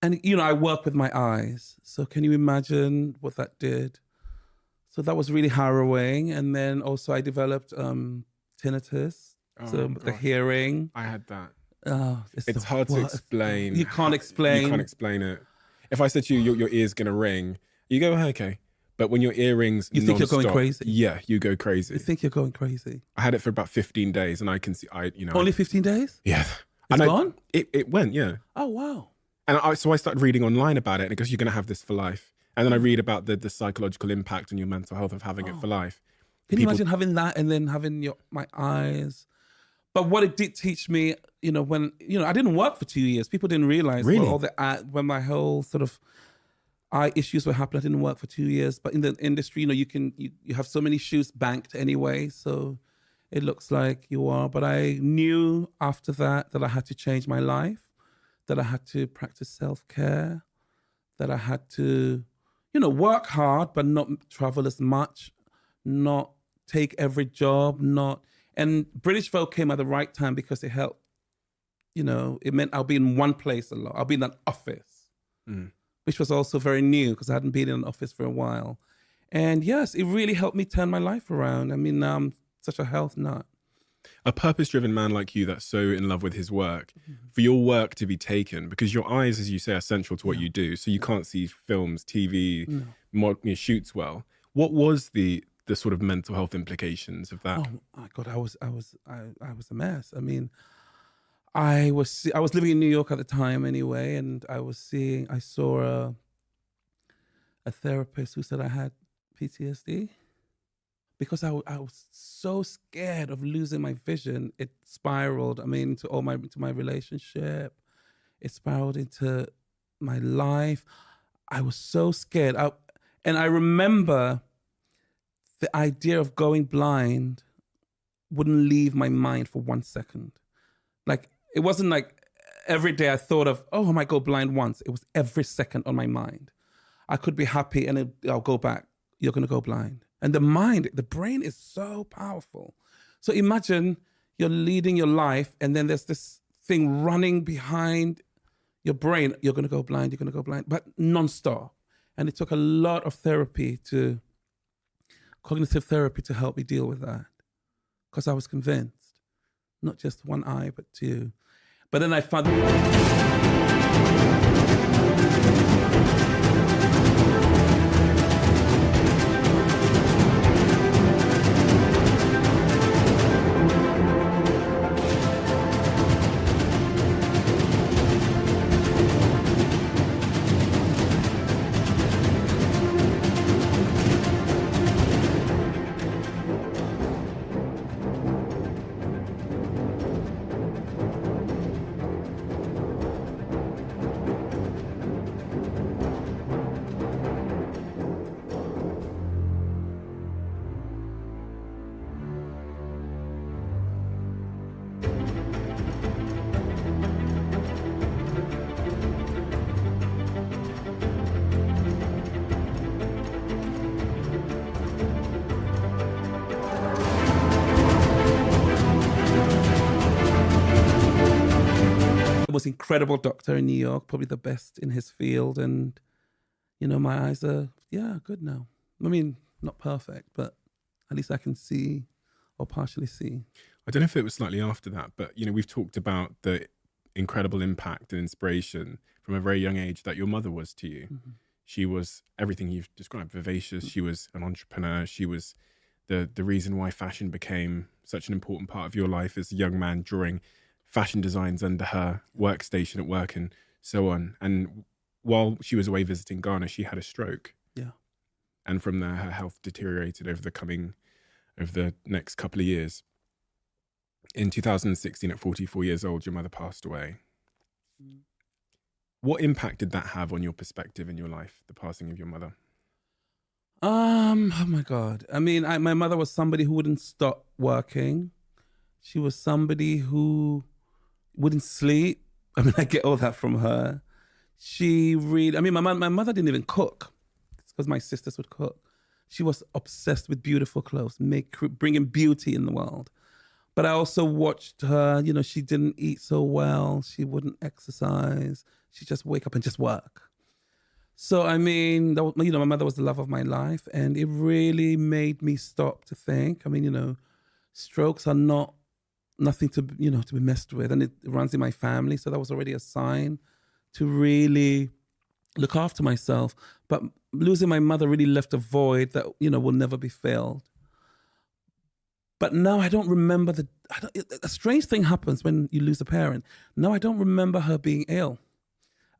And, you know, I work with my eyes. So can you imagine what that did? So that was really harrowing. And then also I developed tinnitus, the hearing. I had that. Oh, it's hard to explain. You can't explain. You can't explain it. If I said to you, your ear's going to ring, you go, okay. But when your ear rings you think non-stop, you're going crazy. Yeah, you go crazy. You think you're going crazy. I had it for about 15 days, and I can see, Only 15 days? Yeah. It's gone? It went, yeah. Oh, wow. And so I started reading online about it, and it goes, you're going to have this for life. And then I read about the psychological impact on your mental health of having it for life. Can you imagine having that and then having my eyes? But what it did teach me, you know, when, you know, I didn't work for 2 years. People didn't realize when my whole sort of eye issues were happening. I didn't work for 2 years, but in the industry, you know, you have so many shoes banked anyway, so it looks like you are. But I knew after that I had to change my life, that I had to practice self-care, that I had to, you know, work hard, but not travel as much, not take every job, and British Vogue came at the right time because it helped, you know, it meant I'll be in one place a lot. I'll be in an office. Which was also very new because I hadn't been in an office for a while. And yes, it really helped me turn my life around. I mean, now I'm such a health nut. A purpose-driven man like you that's so in love with his work, for your work to be taken, because your eyes, as you say, are central to what you do. So you can't see films, TV, shoots well. What was the sort of mental health implications of that? Oh my God, I was a mess. I mean, I was living in New York at the time anyway, and I saw a therapist who said I had PTSD because I was so scared of losing my vision. It spiraled. I mean, into my relationship. It spiraled into my life. I was so scared. And I remember the idea of going blind wouldn't leave my mind for 1 second. Like, it wasn't like every day I thought of, oh, I might go blind once. It was every second on my mind. I could be happy and I'll go back. You're going to go blind. And the brain is so powerful. So imagine you're leading your life and then there's this thing running behind your brain. You're going to go blind, but nonstop. And it took a lot of cognitive therapy to help me deal with that. Because I was convinced, not just one eye, but 2. But then I found most incredible doctor in New York, probably the best in his field. And, you know, my eyes are, good now. I mean, not perfect, but at least I can see or partially see. I don't know if it was slightly after that, but, you know, we've talked about the incredible impact and inspiration from a very young age that your mother was to you. Mm-hmm. She was everything you've described, vivacious. She was an entrepreneur. She was the reason why fashion became such an important part of your life as a young man, drawing fashion designs under her workstation at work and so on. And while she was away visiting Ghana, she had a stroke. Yeah. And from there, her health deteriorated over the next couple of years. In 2016, at 44 years old, your mother passed away. What impact did that have on your perspective in your life, the passing of your mother? Oh my God. I mean, my mother was somebody who wouldn't stop working. She was somebody who wouldn't sleep. I mean, I get all that from her. My mother didn't even cook because my sisters would cook. She was obsessed with beautiful clothes, bringing beauty in the world. But I also watched her, you know, she didn't eat so well. She wouldn't exercise. She'd just wake up and just work. So, I mean, you know, my mother was the love of my life, and it really made me stop to think. I mean, you know, strokes are nothing to be messed with, and it runs in my family. So that was already a sign to really look after myself. But losing my mother really left a void that, you know, will never be filled. But now I don't remember a strange thing happens when you lose a parent. Now I don't remember her being ill.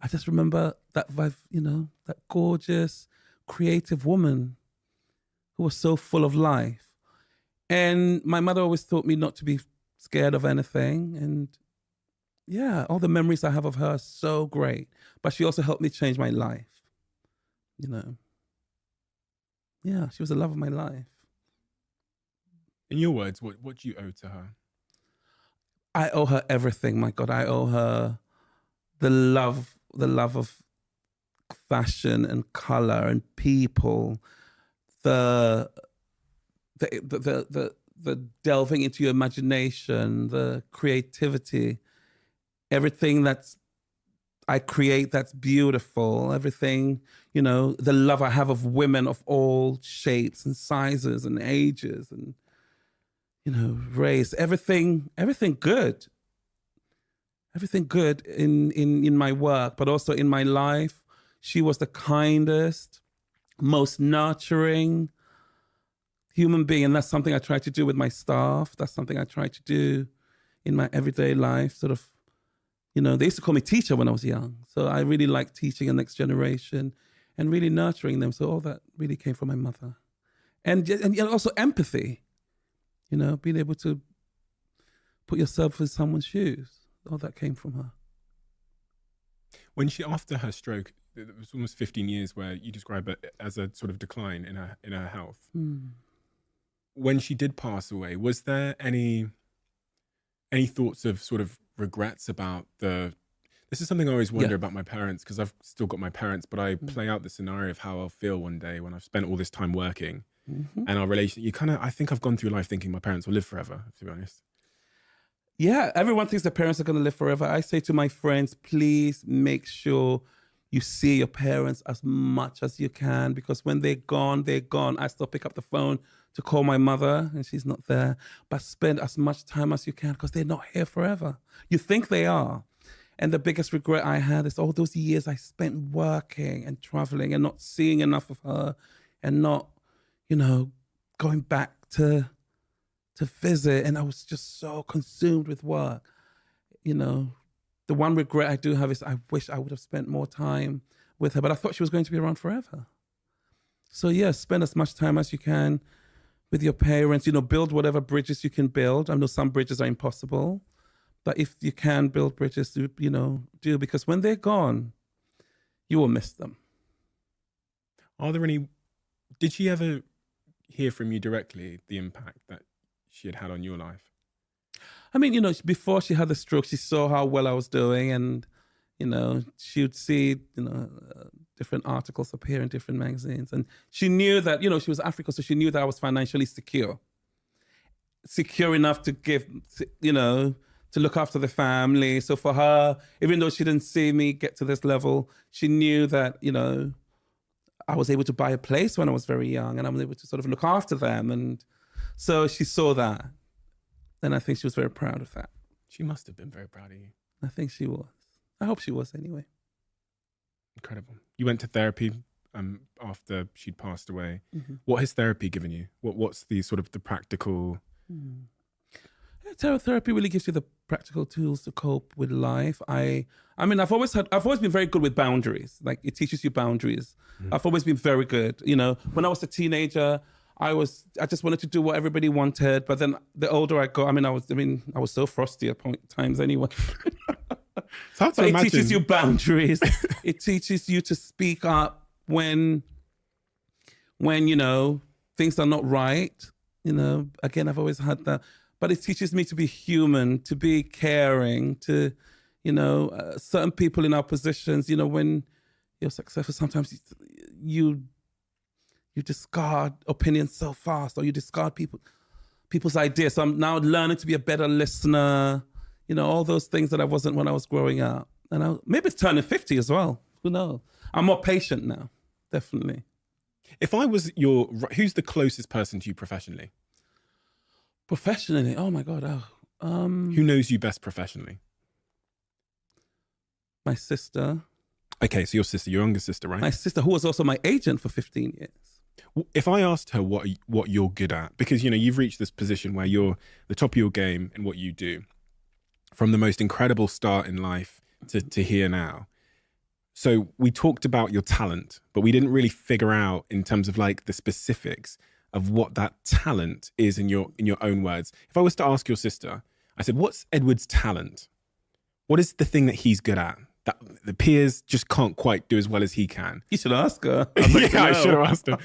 I just remember that gorgeous, creative woman who was so full of life. And my mother always taught me not to be scared of anything. And yeah, all the memories I have of her are so great. But she also helped me change my life. You know. Yeah, she was the love of my life. In your words, what do you owe to her? I owe her everything. My God, I owe her the love of fashion and color and people, the delving into your imagination, the creativity, everything I create that's beautiful, everything, you know, the love I have of women of all shapes and sizes and ages and, you know, race, everything good. Everything good in my work, but also in my life. She was the kindest, most nurturing human being. And that's something I try to do with my staff. That's something I try to do in my everyday life. Sort of, you know, they used to call me teacher when I was young. So I really like teaching the next generation and really nurturing them. So all that really came from my mother. And also empathy, you know, being able to put yourself in someone's shoes. All that came from her. When after her stroke, it was almost 15 years where you describe it as a sort of decline in her health. When she did pass away, was there any thoughts of sort of regrets about this is something I always wonder about my parents, because I've still got my parents, but I play out the scenario of how I'll feel one day when I've spent all this time working and our relation. I think I've gone through life thinking my parents will live forever, to be honest. Yeah, everyone thinks their parents are going to live forever. I say to my friends, please make sure you see your parents as much as you can, because when they're gone, they're gone. I still pick up the phone to call my mother and she's not there. But spend as much time as you can, because they're not here forever. You think they are. And the biggest regret I had is all those years I spent working and traveling and not seeing enough of her and not, you know, going back to visit, and I was just so consumed with work. You know, the one regret I do have is I wish I would have spent more time with her, but I thought she was going to be around forever. So yeah, spend as much time as you can with your parents, you know, build whatever bridges you can build. I know some bridges are impossible, but if you can build bridges, do, because when they're gone, you will miss them. Did she ever hear from you directly the impact that she had on your life? I mean, you know, before she had the stroke, she saw how well I was doing, and, you know, she would see, you know, different articles appear in different magazines. And she knew that, you know, she was African, so she knew that I was financially secure enough to give, you know, to look after the family. So for her, even though she didn't see me get to this level, she knew that, you know, I was able to buy a place when I was very young and I was able to sort of look after them. And so she saw that. And I think she was very proud of that. She must have been very proud of you. I think she was. I hope she was anyway. Incredible. You went to therapy after she'd passed away. Mm-hmm. What has therapy given you? What's the sort of the practical... Therapy really gives you the practical tools to cope with life. I mean, I've always been very good with boundaries. Like, it teaches you boundaries. I've always been very good. You know, when I was a teenager, I just wanted to do what everybody wanted. But then the older I got, I was so frosty at times anyway. It's hard to imagine. It teaches you boundaries. It teaches you to speak up when you know things are not right. You know, again, I've always had that. But it teaches me to be human, to be caring, to, you know, certain people in our positions, you know, when you're successful, sometimes you discard opinions so fast, or you discard people's ideas. So I'm now learning to be a better listener, you know, all those things that I wasn't when I was growing up. And maybe it's turning 50 as well. Who knows? I'm more patient now, definitely. If I was who's the closest person to you professionally? Professionally, oh my God. Who knows you best professionally? My sister. Okay, so your younger sister, right? My sister, who was also my agent for 15 years. If I asked her what you're good at, because, you know, you've reached this position where you're the top of your game in what you do, from the most incredible start in life to here now. So we talked about your talent, but we didn't really figure out in terms of like the specifics of what that talent is in your own words. If I was to ask your sister, I said, what's Edward's talent? What is the thing that he's good at that the peers just can't quite do as well as he can? You should ask her. Yeah, I should have asked her.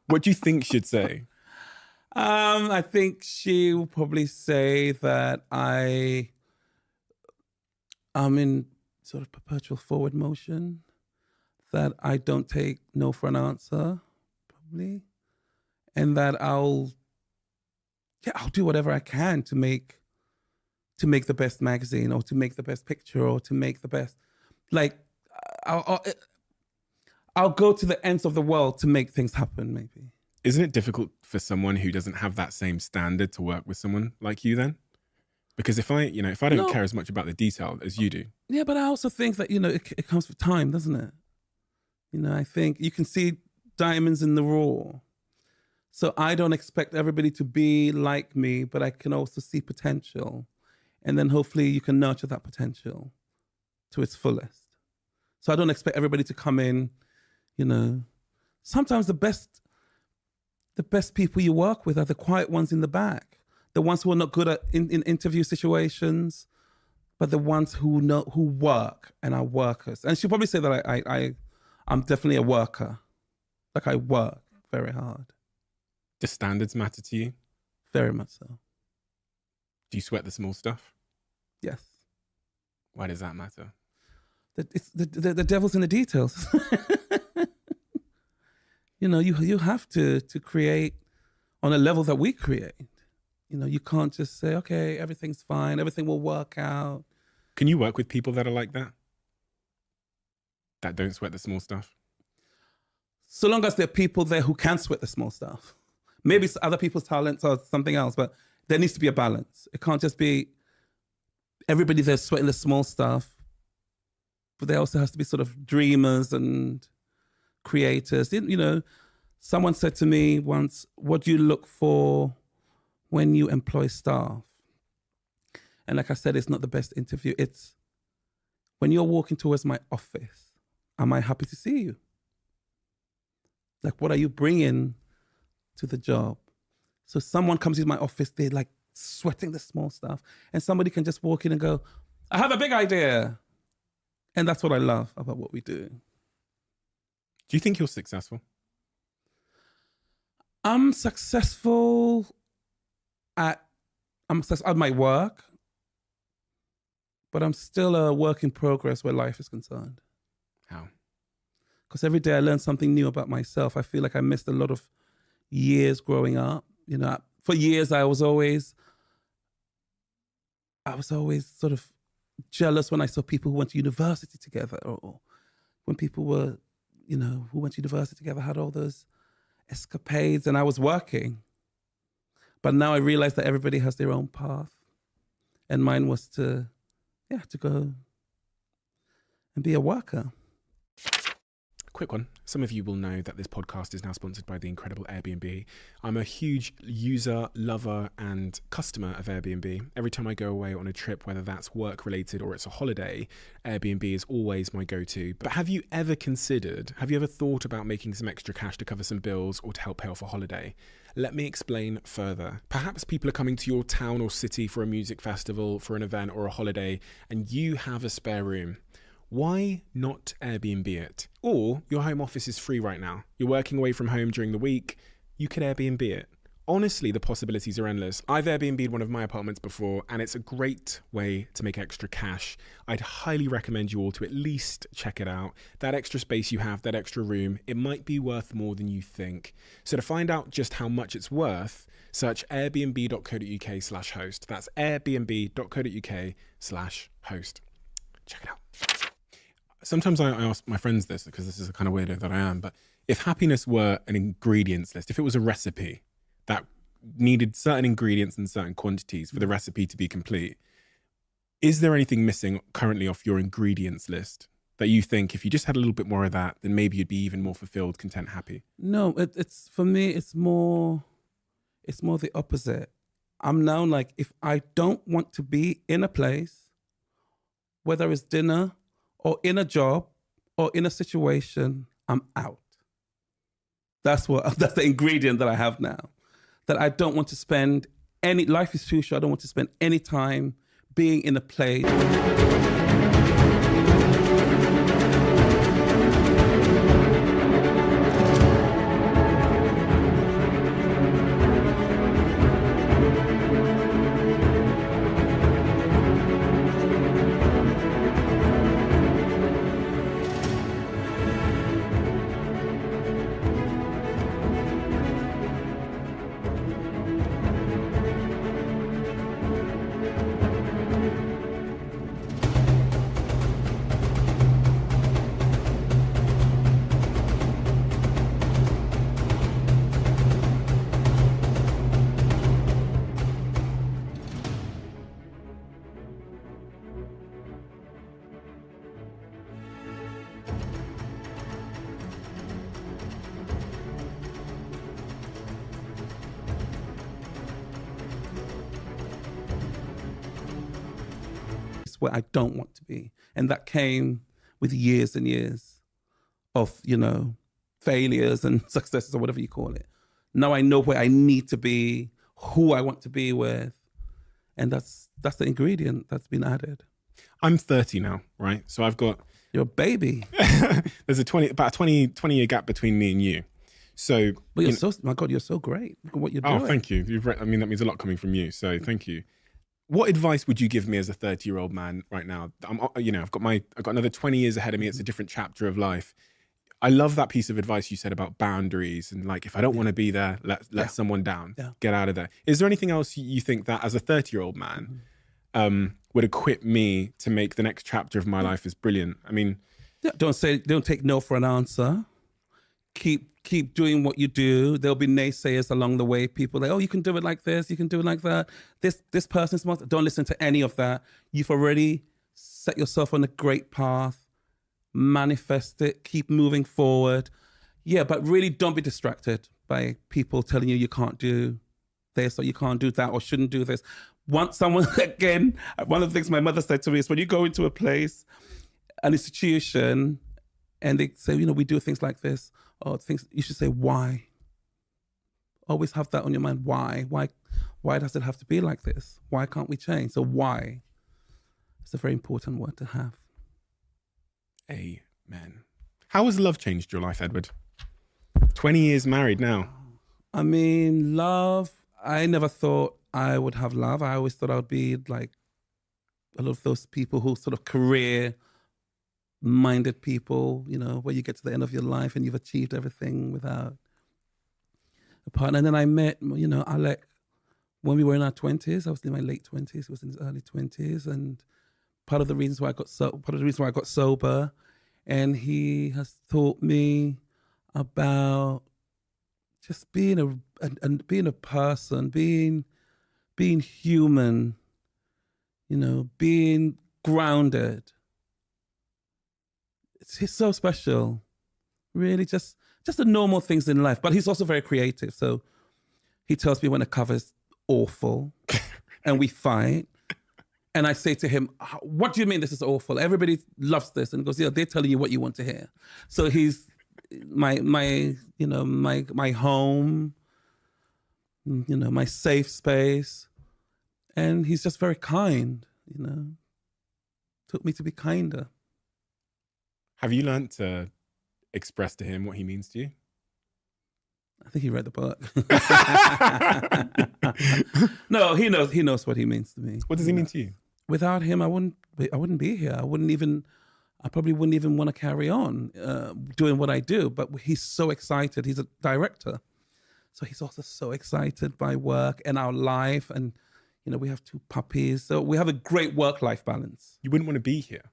What do you think she'd say? I think she will probably say that I'm in sort of perpetual forward motion, that I don't take no for an answer, probably. And that I'll do whatever I can to make the best magazine, or to make the best picture, or to make the best, like, I'll go to the ends of the world to make things happen, maybe. Isn't it difficult for someone who doesn't have that same standard to work with someone like you then? Because if I don't care as much about the detail as you do. Yeah, but I also think that, you know, it comes with time, doesn't it? You know, I think you can see diamonds in the raw. So I don't expect everybody to be like me, but I can also see potential. And then hopefully you can nurture that potential to its fullest. So I don't expect everybody to come in, you know. Sometimes the best people you work with are the quiet ones in the back. The ones who are not good at in interview situations, but the ones who work and are workers. And she'll probably say that I'm definitely a worker. Like, I work very hard. Do standards matter to you? Very much so. Do you sweat the small stuff? Yes. Why does that matter? It's the devil's in the details. You know, you have to create on a level that we create. You know, you can't just say, okay, everything's fine, everything will work out. Can you work with people that are like that? That don't sweat the small stuff? So long as there are people there who can sweat the small stuff. Maybe it's other people's talents or something else, but there needs to be a balance. It can't just be everybody there sweating the small stuff, but there also has to be sort of dreamers and creators. You know, someone said to me once, what do you look for when you employ staff? And like I said, it's not the best interview. It's when you're walking towards my office, am I happy to see you? Like, what are you bringing to the job? So someone comes into my office, they're like sweating the small stuff, and somebody can just walk in and go, I have a big idea. And that's what I love about what we do. Do you think you're successful? I'm successful at my work, but I'm still a work in progress where life is concerned. How? Because every day I learn something new about myself. I feel like I missed a lot of years growing up. You know, for years I I was always sort of jealous when I saw people who went to university together, or when people were, who went to university together had all those escapades, and I was working. But now I realize that everybody has their own path. And mine was to go and be a worker. Quick one. Some of you will know that this podcast is now sponsored by the incredible Airbnb. I'm a huge user, lover, and customer of Airbnb. Every time I go away on a trip, whether that's work related or it's a holiday, Airbnb is always my go-to. But have you ever thought about making some extra cash to cover some bills or to help pay off a holiday? Let me explain further. Perhaps people are coming to your town or city for a music festival, for an event or a holiday, and you have a spare room. Why not Airbnb it? Or your home office is free right now. You're working away from home during the week. You could Airbnb it. Honestly, the possibilities are endless. I've Airbnb'd one of my apartments before, and it's a great way to make extra cash. I'd highly recommend you all to at least check it out. That extra space you have, that extra room, it might be worth more than you think. So to find out just how much it's worth, search airbnb.co.uk/host. That's airbnb.co.uk/host. Check it out. Sometimes I ask my friends this, because this is the kind of weirdo that I am, but if happiness were an ingredients list, if it was a recipe that needed certain ingredients and certain quantities for the recipe to be complete, is there anything missing currently off your ingredients list that you think if you just had a little bit more of that, then maybe you'd be even more fulfilled, content, happy? No, it's for me, it's more the opposite. I'm now like, if I don't want to be in a place, whether it's dinner or in a job or in a situation, I'm out. That's the ingredient that I have now. That I don't want to spend life is too short. I don't want to spend any time being in a place. Where I don't want to be. And that came with years and years of, failures and successes or whatever you call it. Now I know where I need to be, who I want to be with. And that's the ingredient that's been added. I'm 30 now, right? So I've got... You're a baby. There's about a 20 year gap between me and you. So... But my God, you're so great. Look at what you're doing. Oh, thank you. That means a lot coming from you. So thank you. What advice would you give me as a 30-year-old man right now? I've got another 20 years ahead of me. It's a different chapter of life. I love that piece of advice you said about boundaries and like, if I don't want to be there, let someone down, get out of there. Is there anything else you think that as a 30-year-old man would equip me to make the next chapter of my life as brilliant? I mean, don't take no for an answer. Keep doing what you do. There'll be naysayers along the way. People like, oh, you can do it like this. You can do it like that. This person's smart. Don't listen to any of that. You've already set yourself on a great path. Manifest it. Keep moving forward. Yeah, but really don't be distracted by people telling you can't do this or you can't do that or shouldn't do this. One of the things my mother said to me is when you go into a place, an institution, and they say, we do things like this, or things, you should say, why? Always have that on your mind. Why? Why does it have to be like this? Why can't we change? So why? It's a very important word to have. Amen. How has love changed your life, Edward? 20 years married now. I mean, love, I never thought I would have love. I always thought I would be like a lot of those people who sort of career-minded people, where you get to the end of your life and you've achieved everything without a partner. And then I met, Alec, when we were in our 20s. I was in my late 20s. He was in his early 20s, and part of the reason why I got sober, and he has taught me about just being a person, being human, being grounded. He's so special, really, just the normal things in life. But he's also very creative. So he tells me when a cover's awful and we fight. And I say to him, what do you mean this is awful? Everybody loves this. And he goes, yeah, they're telling you what you want to hear. So he's my home, my safe space. And he's just very kind, Took me to be kinder. Have you learned to express to him what he means to you? I think he read the book. No, he knows what he means to me. What does he mean to you? Without him, I wouldn't be here. I probably wouldn't even want to carry on doing what I do. But he's so excited. He's a director. So he's also so excited by work and our life. And, we have 2 puppies. So we have a great work-life balance. You wouldn't want to be here?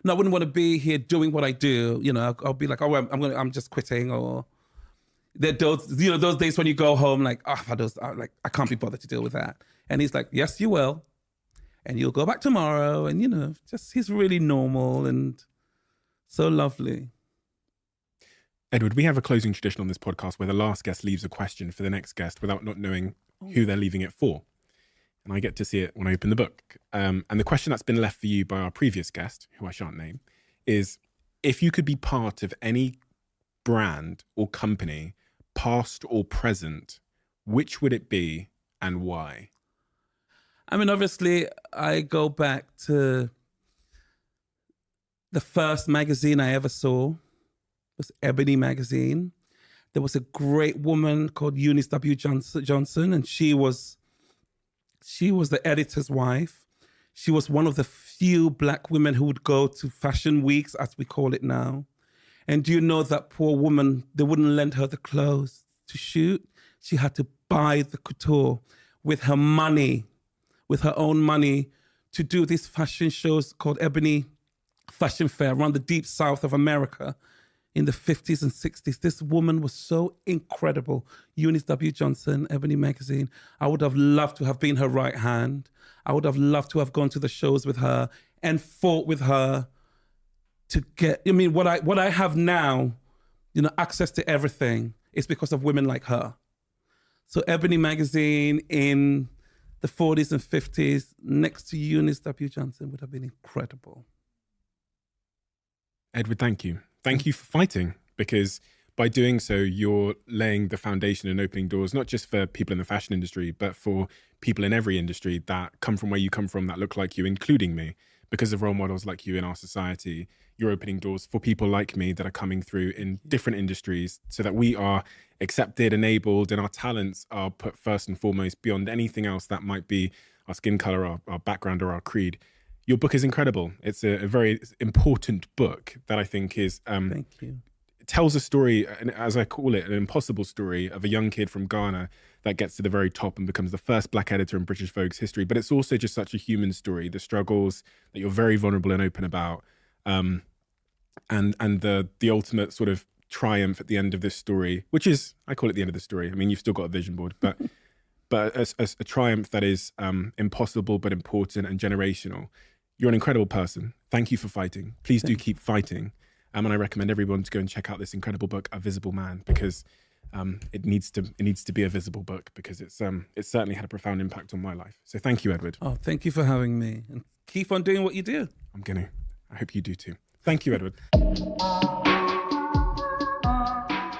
No, I wouldn't want to be here doing what I do. I'll be like, oh, I'm just quitting. Or those days when you go home like, I can't be bothered to deal with that. And he's like, yes, you will. And you'll go back tomorrow. And, he's really normal and so lovely. Edward, we have a closing tradition on this podcast where the last guest leaves a question for the next guest without not knowing who they're leaving it for. And I get to see it when I open the book. And the question that's been left for you by our previous guest, who I shan't name, is if you could be part of any brand or company, past or present, which would it be and why? I mean, obviously, I go back to the first magazine I ever saw. It was Ebony magazine. There was a great woman called Eunice W. Johnson, and she was the editor's wife. She was one of the few Black women who would go to fashion weeks, as we call it now. And do you know that poor woman, they wouldn't lend her the clothes to shoot. She had to buy the couture with her money, with her own money, to do these fashion shows called Ebony Fashion Fair around the deep south of America in the 50s and 60s. This woman was so incredible. Eunice W. Johnson, Ebony magazine. I would have loved to have been her right hand. I would have loved to have gone to the shows with her and fought with her to get, what I have now, access to everything is because of women like her. So Ebony magazine in the 40s and 50s next to Eunice W. Johnson would have been incredible. Edward, thank you. Thank you for fighting, because by doing so, you're laying the foundation and opening doors, not just for people in the fashion industry, but for people in every industry that come from where you come from, that look like you, including me. Because of role models like you in our society, you're opening doors for people like me that are coming through in different industries so that we are accepted, enabled, and our talents are put first and foremost beyond anything else that might be our skin color, our background, or our creed. Your book is incredible. It's a very important book that I think is... Thank you. Tells a story, as I call it, an impossible story of a young kid from Ghana that gets to the very top and becomes the first Black editor in British Vogue's history. But it's also just such a human story, the struggles that you're very vulnerable and open about, and the ultimate sort of triumph at the end of this story, which is, I call it the end of the story. I mean, you've still got a vision board, but a triumph that is impossible but important and generational. You're an incredible person. Thank you for fighting. Please do keep fighting. And I recommend everyone to go and check out this incredible book, A Visible Man, because it needs to be a visible book, because it's certainly had a profound impact on my life. So thank you, Edward. Oh, thank you for having me, and keep on doing what you do. I'm gonna. I hope you do too. Thank you, Edward.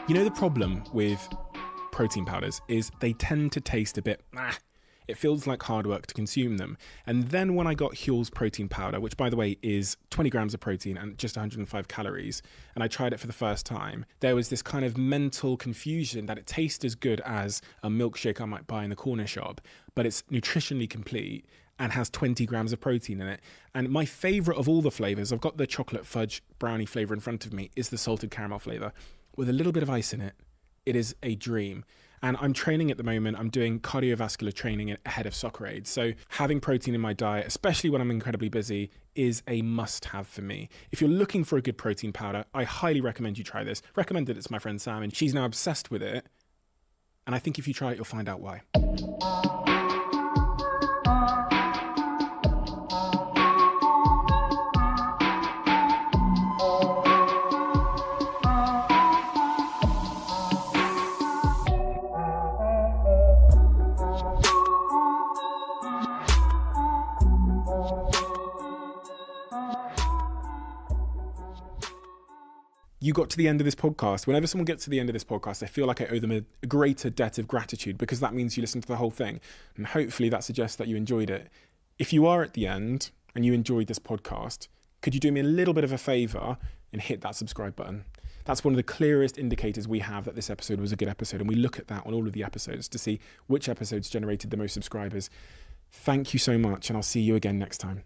You know, the problem with protein powders is they tend to taste a bit, it feels like hard work to consume them. And then when I got Huel's protein powder, which by the way is 20 grams of protein and just 105 calories, and I tried it for the first time, there was this kind of mental confusion that it tastes as good as a milkshake I might buy in the corner shop, but it's nutritionally complete and has 20 grams of protein in it. And my favorite of all the flavors, I've got the chocolate fudge brownie flavor in front of me, is the salted caramel flavor with a little bit of ice in it. It is a dream. And I'm training at the moment. I'm doing cardiovascular training ahead of Soccer Aid. So having protein in my diet, especially when I'm incredibly busy, is a must-have for me. If you're looking for a good protein powder, I highly recommend you try this. Recommended it to my friend Sam, and she's now obsessed with it. And I think if you try it, you'll find out why. You got to the end of this podcast. Whenever someone gets to the end of this podcast, I feel like I owe them a greater debt of gratitude, because that means you listened to the whole thing. And hopefully that suggests that you enjoyed it. If you are at the end and you enjoyed this podcast, could you do me a little bit of a favor and hit that subscribe button? That's one of the clearest indicators we have that this episode was a good episode. And we look at that on all of the episodes to see which episodes generated the most subscribers. Thank you so much, and I'll see you again next time.